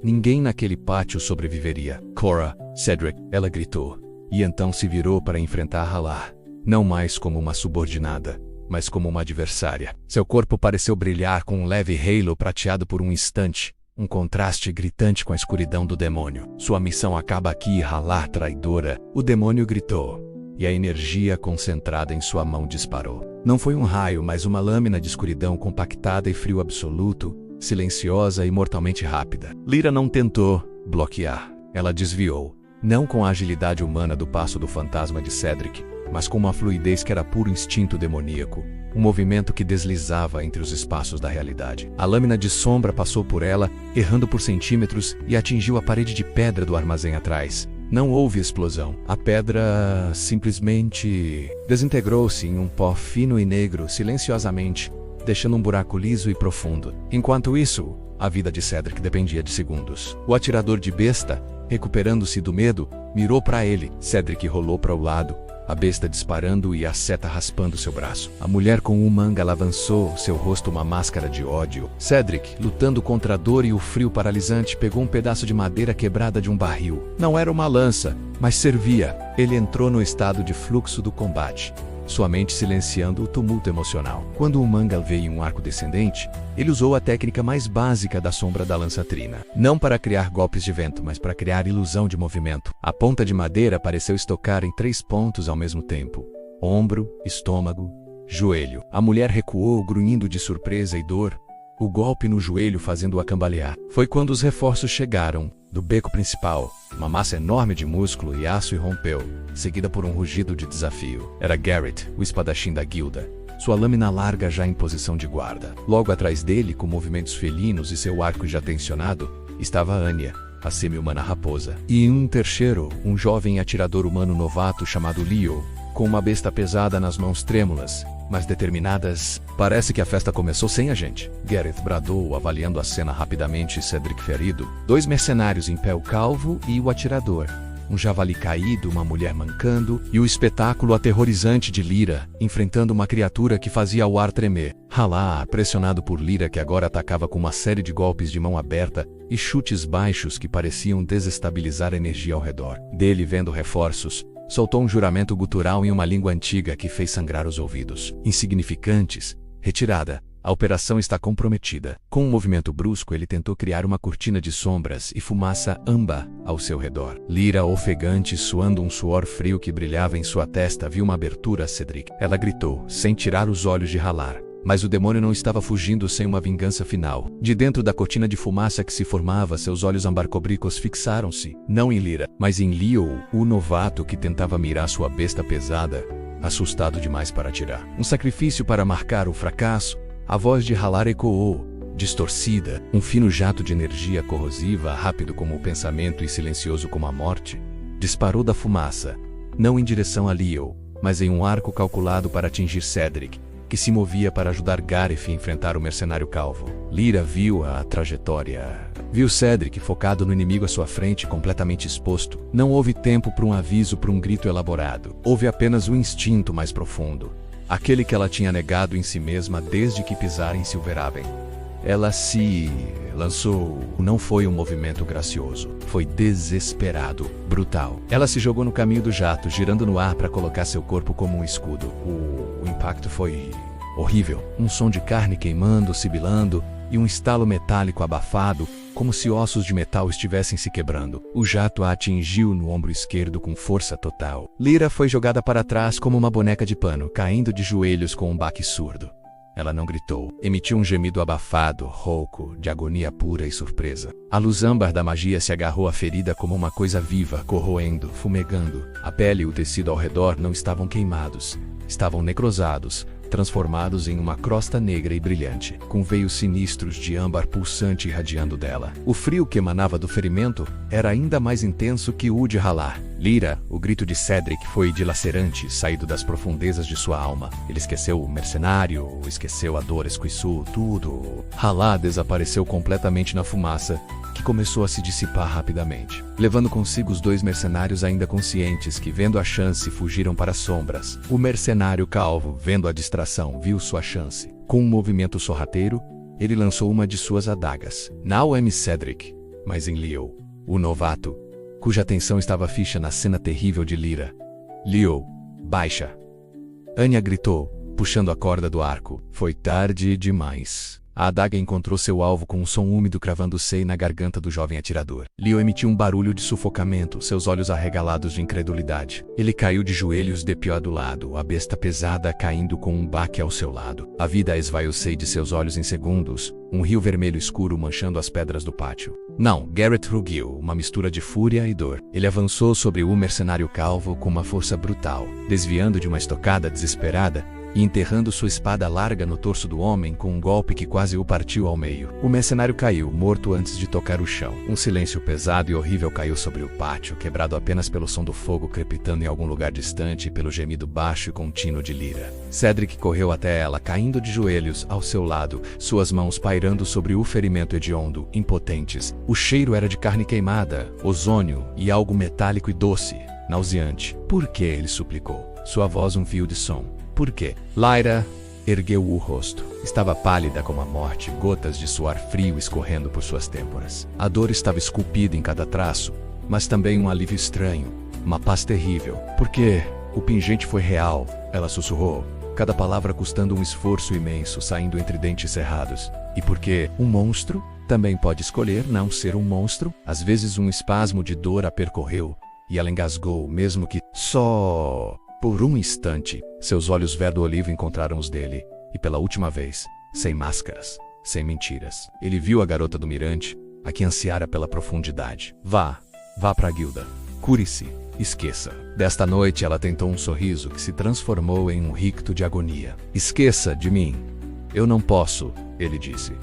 A: Ninguém naquele pátio sobreviveria. Cora, Cedric, ela gritou, e então se virou para enfrentar Halar, não mais como uma subordinada, mas como uma adversária. Seu corpo pareceu brilhar com um leve halo prateado por um instante, um contraste gritante com a escuridão do demônio. Sua missão acaba aqui, Halar traidora, o demônio gritou. E a energia concentrada em sua mão disparou. Não foi um raio, mas uma lâmina de escuridão compactada e frio absoluto, silenciosa e mortalmente rápida. Lyra não tentou bloquear. Ela desviou, não com a agilidade humana do passo do fantasma de Cedric, mas com uma fluidez que era puro instinto demoníaco, um movimento que deslizava entre os espaços da realidade. A lâmina de sombra passou por ela, errando por centímetros, e atingiu a parede de pedra do armazém atrás. Não houve explosão. A pedra simplesmente desintegrou-se em um pó fino e negro, silenciosamente, deixando um buraco liso e profundo. Enquanto isso, a vida de Cedric dependia de segundos. O atirador de besta, recuperando-se do medo, mirou para ele. Cedric rolou para o lado, a besta disparando e a seta raspando seu braço. A mulher com o manga avançou, seu rosto uma máscara de ódio. Cedric, lutando contra a dor e o frio paralisante, pegou um pedaço de madeira quebrada de um barril. Não era uma lança, mas servia. Ele entrou no estado de fluxo do combate, sua mente silenciando o tumulto emocional. Quando o manga veio em um arco descendente, ele usou a técnica mais básica da sombra da lança-trina. Não para criar golpes de vento, mas para criar ilusão de movimento. A ponta de madeira pareceu estocar em 3 pontos ao mesmo tempo: ombro, estômago, joelho. A mulher recuou, grunhindo de surpresa e dor, o golpe no joelho fazendo-a cambalear. Foi quando os reforços chegaram. Do beco principal, uma massa enorme de músculo e aço irrompeu, seguida por um rugido de desafio. Era Garrett, o espadachim da guilda, sua lâmina larga já em posição de guarda. Logo atrás dele, com movimentos felinos e seu arco já tensionado, estava Anya, a semi-humana raposa. E em um terceiro, um jovem atirador humano novato chamado Leo, com uma besta pesada nas mãos trêmulas, mas determinadas. Parece que a festa começou sem a gente, Garrett bradou, avaliando a cena rapidamente. Cedric ferido, 2 mercenários em pé, o calvo e o atirador, um javali caído, uma mulher mancando, e o espetáculo aterrorizante de Lyra, enfrentando uma criatura que fazia o ar tremer. Halar, pressionado por Lyra, que agora atacava com uma série de golpes de mão aberta e chutes baixos que pareciam desestabilizar a energia ao redor dele. Vendo reforços, soltou um juramento gutural em uma língua antiga que fez sangrar os ouvidos. Insignificantes, retirada, a operação está comprometida. Com um movimento brusco, ele tentou criar uma cortina de sombras e fumaça amba ao seu redor. Lyra, ofegante, suando um suor frio que brilhava em sua testa, viu uma abertura a Cedric. Ela gritou, sem tirar os olhos de Halar. Mas o demônio não estava fugindo sem uma vingança final. De dentro da cortina de fumaça que se formava, seus olhos ambarcobricos fixaram-se, não em Lyra, mas em Leo, o novato que tentava mirar sua besta pesada, assustado demais para atirar. Um sacrifício para marcar o fracasso. A voz de Halar ecoou, distorcida, um fino jato de energia corrosiva, rápido como o pensamento e silencioso como a morte, disparou da fumaça, não em direção a Leo, mas em um arco calculado para atingir Cedric, que se movia para ajudar Gareth a enfrentar o mercenário calvo. Lyra viu a trajetória. Viu Cedric focado no inimigo à sua frente, completamente exposto. Não houve tempo para um aviso, para um grito elaborado. Houve apenas um instinto mais profundo, aquele que ela tinha negado em si mesma desde que pisara em Silverhaven. Ela se lançou. Não foi um movimento gracioso. Foi desesperado, brutal. Ela se jogou no caminho do jato, girando no ar para colocar seu corpo como um escudo. O impacto foi horrível. Um som de carne queimando, sibilando, e um estalo metálico abafado, como se ossos de metal estivessem se quebrando. O jato a atingiu no ombro esquerdo com força total. Lyra foi jogada para trás como uma boneca de pano, caindo de joelhos com um baque surdo. Ela não gritou. Emitiu um gemido abafado, rouco, de agonia pura e surpresa. A luz âmbar da magia se agarrou à ferida como uma coisa viva, corroendo, fumegando. A pele e o tecido ao redor não estavam queimados. Estavam necrosados, transformados em uma crosta negra e brilhante, com veios sinistros de âmbar pulsante irradiando dela. O frio que emanava do ferimento era ainda mais intenso que o de ralar. Lyra, o grito de Cedric foi dilacerante, saído das profundezas de sua alma. Ele esqueceu o mercenário, esqueceu a dor esquiçu, tudo. Ralar desapareceu completamente na fumaça, que começou a se dissipar rapidamente, levando consigo os 2 mercenários ainda conscientes que, vendo a chance, fugiram para as sombras. O mercenário calvo, vendo a distração, viu sua chance. Com um movimento sorrateiro, ele lançou uma de suas adagas. Não em Cedric, mas em Leo, o novato, cuja atenção estava fixa na cena terrível de Lyra. Leo, baixa! Anya gritou, puxando a corda do arco. Foi tarde demais. A adaga encontrou seu alvo com um som úmido cravando o seio na garganta do jovem atirador. Leo emitiu um barulho de sufocamento, seus olhos arregalados de incredulidade. Ele caiu de joelhos de pé do lado, a besta pesada caindo com um baque ao seu lado. A vida esvaiu-se de seus olhos em segundos, um rio vermelho escuro manchando as pedras do pátio. Não, Garrett rugiu, uma mistura de fúria e dor. Ele avançou sobre o mercenário calvo com uma força brutal, desviando de uma estocada desesperada e enterrando sua espada larga no torso do homem com um golpe que quase o partiu ao meio. O mercenário caiu, morto antes de tocar o chão. Um silêncio pesado e horrível caiu sobre o pátio, quebrado apenas pelo som do fogo crepitando em algum lugar distante e pelo gemido baixo e contínuo de Lyra. Cedric correu até ela, caindo de joelhos ao seu lado, suas mãos pairando sobre o ferimento hediondo, impotentes. O cheiro era de carne queimada, ozônio e algo metálico e doce, nauseante. Por que? Ele suplicou. Sua voz um fio de som. Por quê? Lyra ergueu o rosto. Estava pálida como a morte, gotas de suor frio escorrendo por suas têmporas. A dor estava esculpida em cada traço, mas também um alívio estranho, uma paz terrível. Porque o pingente foi real, ela sussurrou, cada palavra custando um esforço imenso, saindo entre dentes cerrados. E porque um monstro também pode escolher não ser um monstro? Às vezes um espasmo de dor a percorreu, e ela engasgou, mesmo que só por um instante. Seus olhos verde-olivo encontraram os dele, e pela última vez, sem máscaras, sem mentiras. Ele viu a garota do mirante, a que ansiara pela profundidade. Vá para a guilda. Cure-se, esqueça. Desta noite ela tentou um sorriso que se transformou em um ricto de agonia. Esqueça de mim. Eu não posso, ele disse.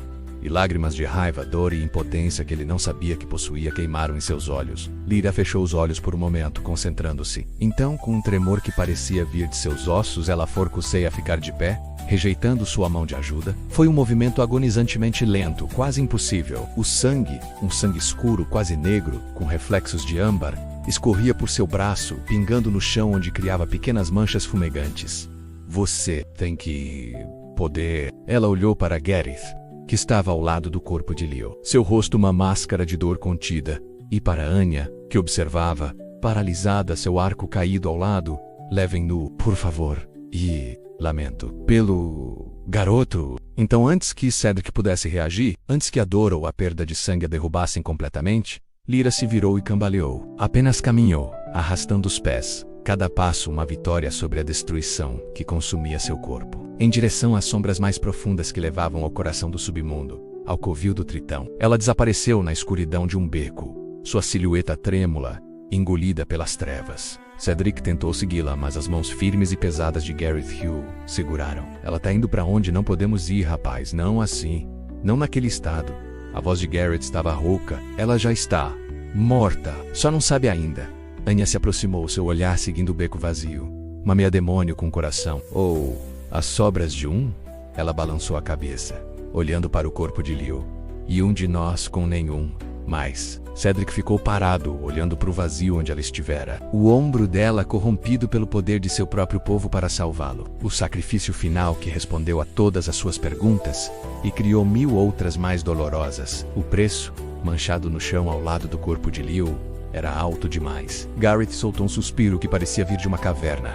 A: E lágrimas de raiva, dor e impotência que ele não sabia que possuía queimaram em seus olhos. Lyra fechou os olhos por um momento, concentrando-se. Então, com um tremor que parecia vir de seus ossos, ela forçou-se a ficar de pé, rejeitando sua mão de ajuda. Foi um movimento agonizantemente lento, quase impossível. O sangue, um sangue escuro, quase negro, com reflexos de âmbar, escorria por seu braço, pingando no chão onde criava pequenas manchas fumegantes. Você tem que poder... Ela olhou para Gareth, que estava ao lado do corpo de Leo, seu rosto uma máscara de dor contida, e para Anya, que observava, paralisada, seu arco caído ao lado. Levem-no, por favor. E lamento pelo garoto. Então, antes que Cedric pudesse reagir, antes que a dor ou a perda de sangue a derrubassem completamente, Lyra se virou e cambaleou. Apenas caminhou, arrastando os pés, cada passo uma vitória sobre a destruição que consumia seu corpo, em direção às sombras mais profundas que levavam ao coração do submundo, ao covil do Tritão. Ela desapareceu na escuridão de um beco, sua silhueta trêmula, engolida pelas trevas. Cedric tentou segui-la, mas as mãos firmes e pesadas de Gareth Hugh seguraram. Ela tá indo para onde não podemos ir, rapaz, não assim, não naquele estado. A voz de Gareth estava rouca. Ela já está morta, só não sabe ainda. Anya se aproximou, seu olhar seguindo o beco vazio. Uma meia-demônio com coração. Ou as sobras de um? Ela balançou a cabeça, olhando para o corpo de Leo. E um de nós com nenhum. Mas Cedric ficou parado, olhando para o vazio onde ela estivera. O ombro dela corrompido pelo poder de seu próprio povo para salvá-lo. O sacrifício final que respondeu a todas as suas perguntas e criou 1000 outras mais dolorosas. O preço, manchado no chão ao lado do corpo de Leo, era alto demais. Gareth soltou um suspiro que parecia vir de uma caverna.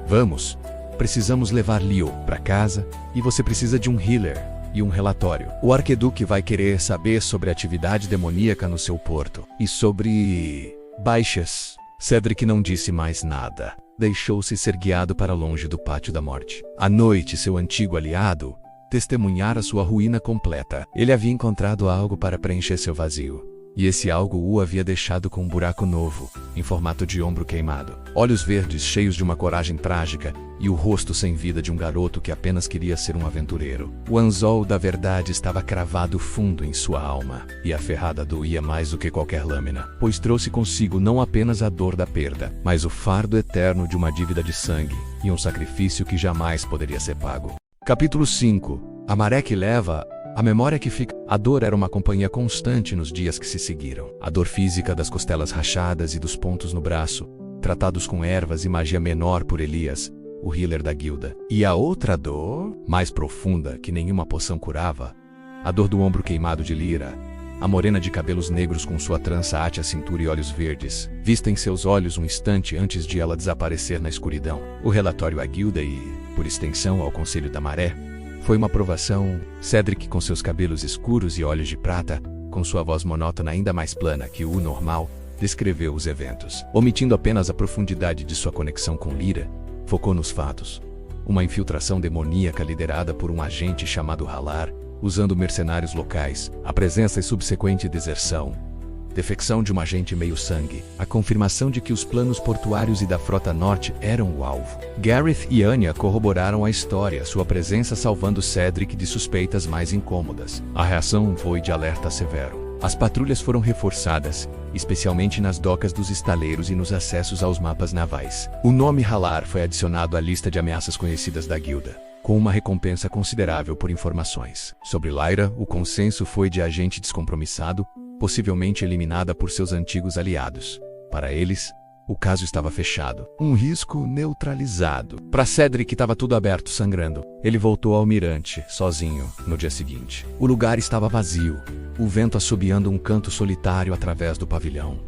A: Vamos, precisamos levar Leo para casa e você precisa de um healer e um relatório. O arqueduque vai querer saber sobre a atividade demoníaca no seu porto e sobre baixas. Cedric não disse mais nada. Deixou-se ser guiado para longe do pátio da morte. À noite, seu antigo aliado testemunhara sua ruína completa. Ele havia encontrado algo para preencher seu vazio. E esse algo o havia deixado com um buraco novo, em formato de ombro queimado. Olhos verdes cheios de uma coragem trágica, e o rosto sem vida de um garoto que apenas queria ser um aventureiro. O anzol da verdade estava cravado fundo em sua alma, e a ferrada doía mais do que qualquer lâmina, pois trouxe consigo não apenas a dor da perda, mas o fardo eterno de uma dívida de sangue e um sacrifício que jamais poderia ser pago. Capítulo 5. A maré que leva, a memória que fica. A dor era uma companhia constante nos dias que se seguiram. A dor física das costelas rachadas e dos pontos no braço, tratados com ervas e magia menor por Elias, o healer da guilda. E a outra dor, mais profunda que nenhuma poção curava, a dor do ombro queimado de Lyra, a morena de cabelos negros com sua trança ate à cintura e olhos verdes, vista em seus olhos um instante antes de ela desaparecer na escuridão. O relatório à guilda e, por extensão, ao Conselho da Maré, foi uma provação. Cedric, com seus cabelos escuros e olhos de prata, com sua voz monótona ainda mais plana que o normal, descreveu os eventos. Omitindo apenas a profundidade de sua conexão com Lyra, focou nos fatos. Uma infiltração demoníaca liderada por um agente chamado Halar, usando mercenários locais, a presença e subsequente deserção, defecção de um agente meio-sangue, a confirmação de que os planos portuários e da Frota Norte eram o alvo. Gareth e Anya corroboraram a história, sua presença salvando Cedric de suspeitas mais incômodas. A reação foi de alerta severo. As patrulhas foram reforçadas, especialmente nas docas dos estaleiros e nos acessos aos mapas navais. O nome Halar foi adicionado à lista de ameaças conhecidas da guilda, com uma recompensa considerável por informações. Sobre Lyra, o consenso foi de agente descompromissado, possivelmente eliminada por seus antigos aliados. Para eles, o caso estava fechado. Um risco neutralizado. Para Cedric estava tudo aberto, sangrando. Ele voltou ao mirante, sozinho, no dia seguinte. O lugar estava vazio, o vento assobiando um canto solitário através do pavilhão.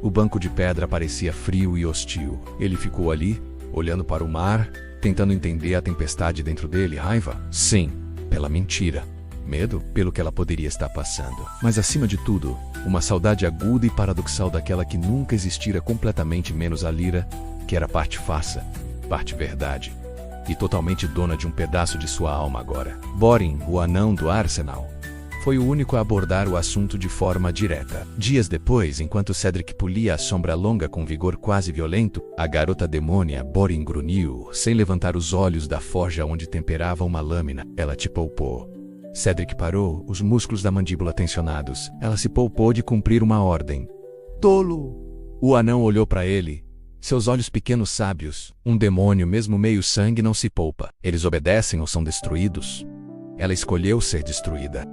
A: O banco de pedra parecia frio e hostil. Ele ficou ali, olhando para o mar, tentando entender a tempestade dentro dele. Raiva? Sim, pela mentira. Medo pelo que ela poderia estar passando. Mas acima de tudo, uma saudade aguda e paradoxal daquela que nunca existira completamente menos a Lyra, que era parte farsa, parte verdade, e totalmente dona de um pedaço de sua alma agora. Borin, o anão do Arsenal, foi o único a abordar o assunto de forma direta. Dias depois, enquanto Cedric polia a sombra longa com vigor quase violento, a garota demônia Borin grunhiu, sem levantar os olhos da forja onde temperava uma lâmina. Ela te poupou. Cedric parou, os músculos da mandíbula tensionados. Ela se poupou de cumprir uma ordem. Tolo! O anão olhou para ele. Seus olhos pequenos sábios. Um demônio, mesmo meio sangue, não se poupa. Eles obedecem ou são destruídos. Ela escolheu ser destruída.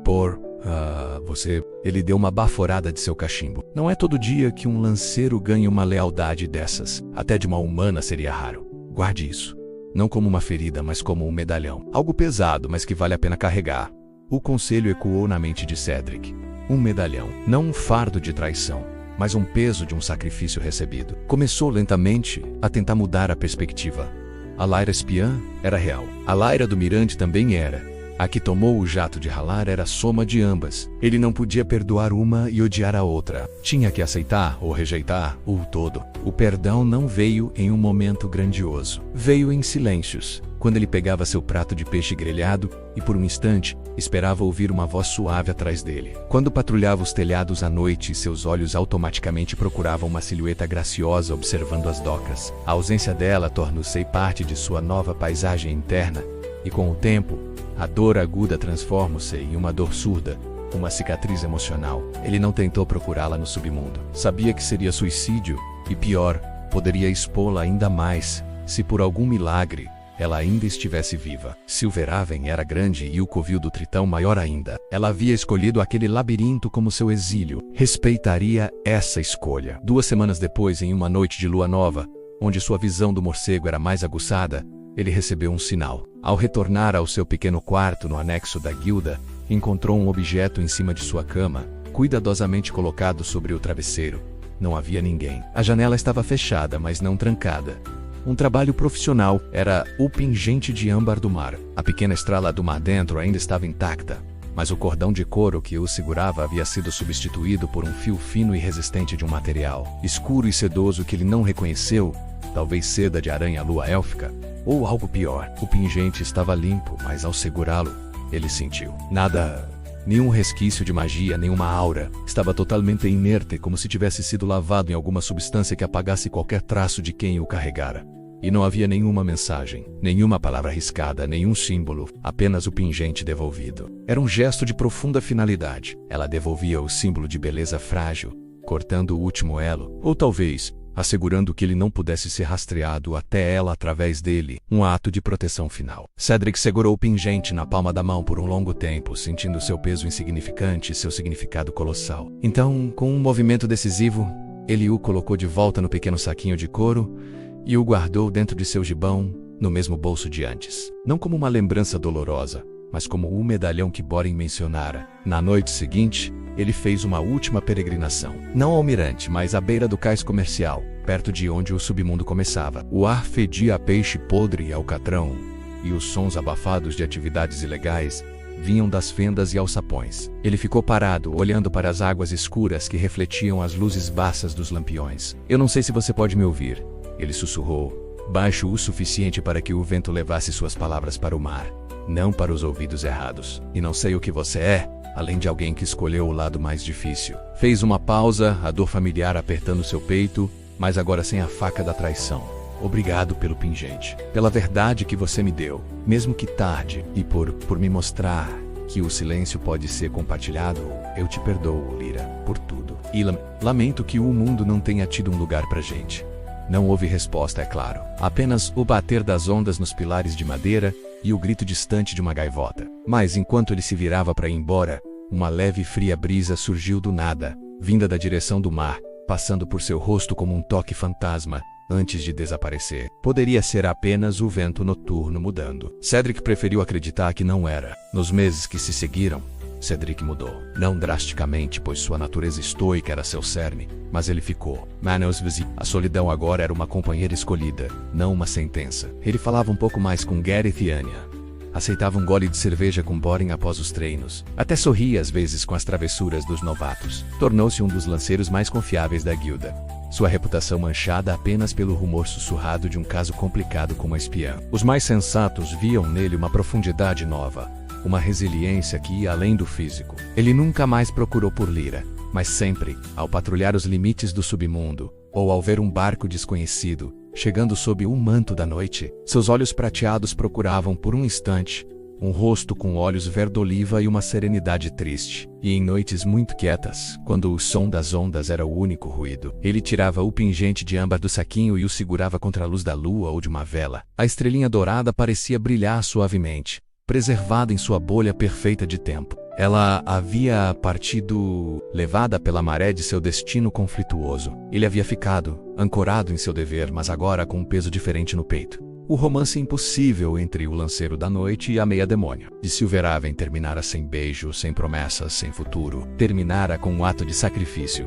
A: Você... Ele deu uma baforada de seu cachimbo. Não é todo dia que um lanceiro ganha uma lealdade dessas. Até de uma humana seria raro. Guarde isso. Não como uma ferida, mas como um medalhão. Algo pesado, mas que vale a pena carregar. O conselho ecoou na mente de Cedric. Um medalhão. Não um fardo de traição, mas um peso de um sacrifício recebido. Começou lentamente a tentar mudar a perspectiva. A Lyra espiã era real. A Lyra do mirante também era. A que tomou o jato de Halar era a soma de ambas. Ele não podia perdoar uma e odiar a outra. Tinha que aceitar ou rejeitar o todo. O perdão não veio em um momento grandioso. Veio em silêncios, quando ele pegava seu prato de peixe grelhado e, por um instante, esperava ouvir uma voz suave atrás dele. Quando patrulhava os telhados à noite, seus olhos automaticamente procuravam uma silhueta graciosa observando as docas. A ausência dela tornou-se parte de sua nova paisagem interna, e com o tempo, a dor aguda transforma-se em uma dor surda, uma cicatriz emocional. Ele não tentou procurá-la no submundo. Sabia que seria suicídio, e pior, poderia expô-la ainda mais, se por algum milagre, ela ainda estivesse viva. Silverhaven era grande e o covil do Tritão maior ainda. Ela havia escolhido aquele labirinto como seu exílio. Respeitaria essa escolha. 2 semanas depois, em uma noite de lua nova, onde sua visão do morcego era mais aguçada, ele recebeu um sinal. Ao retornar ao seu pequeno quarto no anexo da guilda, encontrou um objeto em cima de sua cama, cuidadosamente colocado sobre o travesseiro. Não havia ninguém. A janela estava fechada, mas não trancada. Um trabalho profissional. Era o pingente de âmbar do mar. A pequena estrela do mar dentro ainda estava intacta, mas o cordão de couro que o segurava havia sido substituído por um fio fino e resistente de um material escuro e sedoso que ele não reconheceu, talvez seda de aranha-lua élfica, ou algo pior. O pingente estava limpo, mas ao segurá-lo, ele sentiu nada. Nenhum resquício de magia, nenhuma aura. Estava totalmente inerte, como se tivesse sido lavado em alguma substância que apagasse qualquer traço de quem o carregara. E não havia nenhuma mensagem, nenhuma palavra riscada, nenhum símbolo, apenas o pingente devolvido. Era um gesto de profunda finalidade. Ela devolvia o símbolo de beleza frágil, cortando o último elo, ou talvez assegurando que ele não pudesse ser rastreado até ela através dele, um ato de proteção final. Cedric segurou o pingente na palma da mão por um longo tempo, sentindo seu peso insignificante e seu significado colossal. Então, com um movimento decisivo, ele o colocou de volta no pequeno saquinho de couro e o guardou dentro de seu gibão, no mesmo bolso de antes. Não como uma lembrança dolorosa, mas como o medalhão que Boren mencionara. Na noite seguinte, ele fez uma última peregrinação. Não ao mirante, mas à beira do cais comercial, perto de onde o submundo começava. O ar fedia a peixe podre e alcatrão, e os sons abafados de atividades ilegais vinham das fendas e alçapões. Ele ficou parado, olhando para as águas escuras que refletiam as luzes baças dos lampiões. "Eu não sei se você pode me ouvir", ele sussurrou, baixo o suficiente para que o vento levasse suas palavras para o mar, não para os ouvidos errados. "E não sei o que você é, além de alguém que escolheu o lado mais difícil." Fez uma pausa, a dor familiar apertando seu peito, mas agora sem a faca da traição. "Obrigado pelo pingente, pela verdade que você me deu, mesmo que tarde, e por me mostrar que o silêncio pode ser compartilhado. Eu te perdoo, Lyra, por tudo. E lamento que o mundo não tenha tido um lugar pra gente." Não houve resposta, é claro. Apenas o bater das ondas nos pilares de madeira e o grito distante de uma gaivota. Mas enquanto ele se virava para ir embora, uma leve e fria brisa surgiu do nada, vinda da direção do mar, passando por seu rosto como um toque fantasma, antes de desaparecer. Poderia ser apenas o vento noturno mudando. Cedric preferiu acreditar que não era. Nos meses que se seguiram, Cedric mudou. Não drasticamente, pois sua natureza estoica era seu cerne, mas ele ficou. Manos Visi. A solidão agora era uma companheira escolhida, não uma sentença. Ele falava um pouco mais com Gareth e Anya. Aceitava um gole de cerveja com Boren após os treinos. Até sorria às vezes com as travessuras dos novatos. Tornou-se um dos lanceiros mais confiáveis da guilda. Sua reputação manchada apenas pelo rumor sussurrado de um caso complicado com uma espiã. Os mais sensatos viam nele uma profundidade nova, uma resiliência que ia além do físico. Ele nunca mais procurou por Lyra, mas sempre, ao patrulhar os limites do submundo, ou ao ver um barco desconhecido chegando sob o manto da noite, seus olhos prateados procuravam por um instante um rosto com olhos verde-oliva e uma serenidade triste. E em noites muito quietas, quando o som das ondas era o único ruído, ele tirava o pingente de âmbar do saquinho e o segurava contra a luz da lua ou de uma vela. A estrelinha dourada parecia brilhar suavemente, preservada em sua bolha perfeita de tempo. Ela havia partido, levada pela maré de seu destino conflituoso. Ele havia ficado, ancorado em seu dever, mas agora com um peso diferente no peito. O romance impossível entre o lanceiro da noite e a meia-demônia de Silverhaven terminara sem beijo, sem promessas, sem futuro. Terminara com um ato de sacrifício.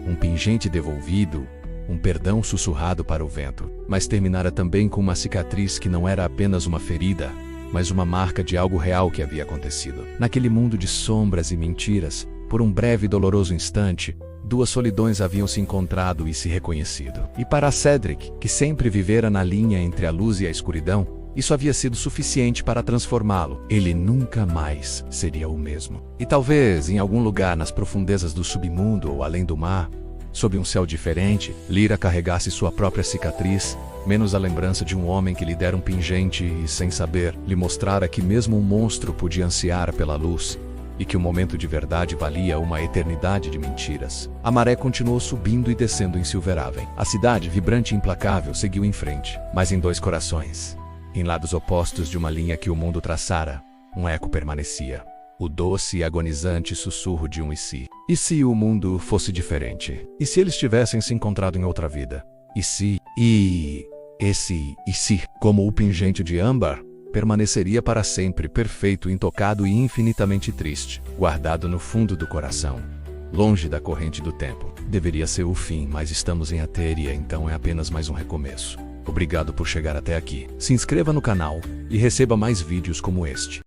A: Um pingente devolvido, um perdão sussurrado para o vento. Mas terminara também com uma cicatriz que não era apenas uma ferida, mas uma marca de algo real que havia acontecido. Naquele mundo de sombras e mentiras, por um breve e doloroso instante, duas solidões haviam se encontrado e se reconhecido. E para Cedric, que sempre vivera na linha entre a luz e a escuridão, isso havia sido suficiente para transformá-lo. Ele nunca mais seria o mesmo. E talvez, em algum lugar nas profundezas do submundo ou além do mar, sob um céu diferente, Lyra carregasse sua própria cicatriz, menos a lembrança de um homem que lhe dera um pingente e, sem saber, lhe mostrara que mesmo um monstro podia ansiar pela luz, e que o momento de verdade valia uma eternidade de mentiras. A maré continuou subindo e descendo em Silverhaven. A cidade, vibrante e implacável, seguiu em frente, mas em dois corações. Em lados opostos de uma linha que o mundo traçara, um eco permanecia. O doce e agonizante sussurro de um "e se?". E se o mundo fosse diferente? E se eles tivessem se encontrado em outra vida? E se? E esse "e se", como o pingente de âmbar, permaneceria para sempre perfeito, intocado e infinitamente triste, guardado no fundo do coração, longe da corrente do tempo. Deveria ser o fim, mas estamos em Ateria, então é apenas mais um recomeço. Obrigado por chegar até aqui. Se inscreva no canal e receba mais vídeos como este.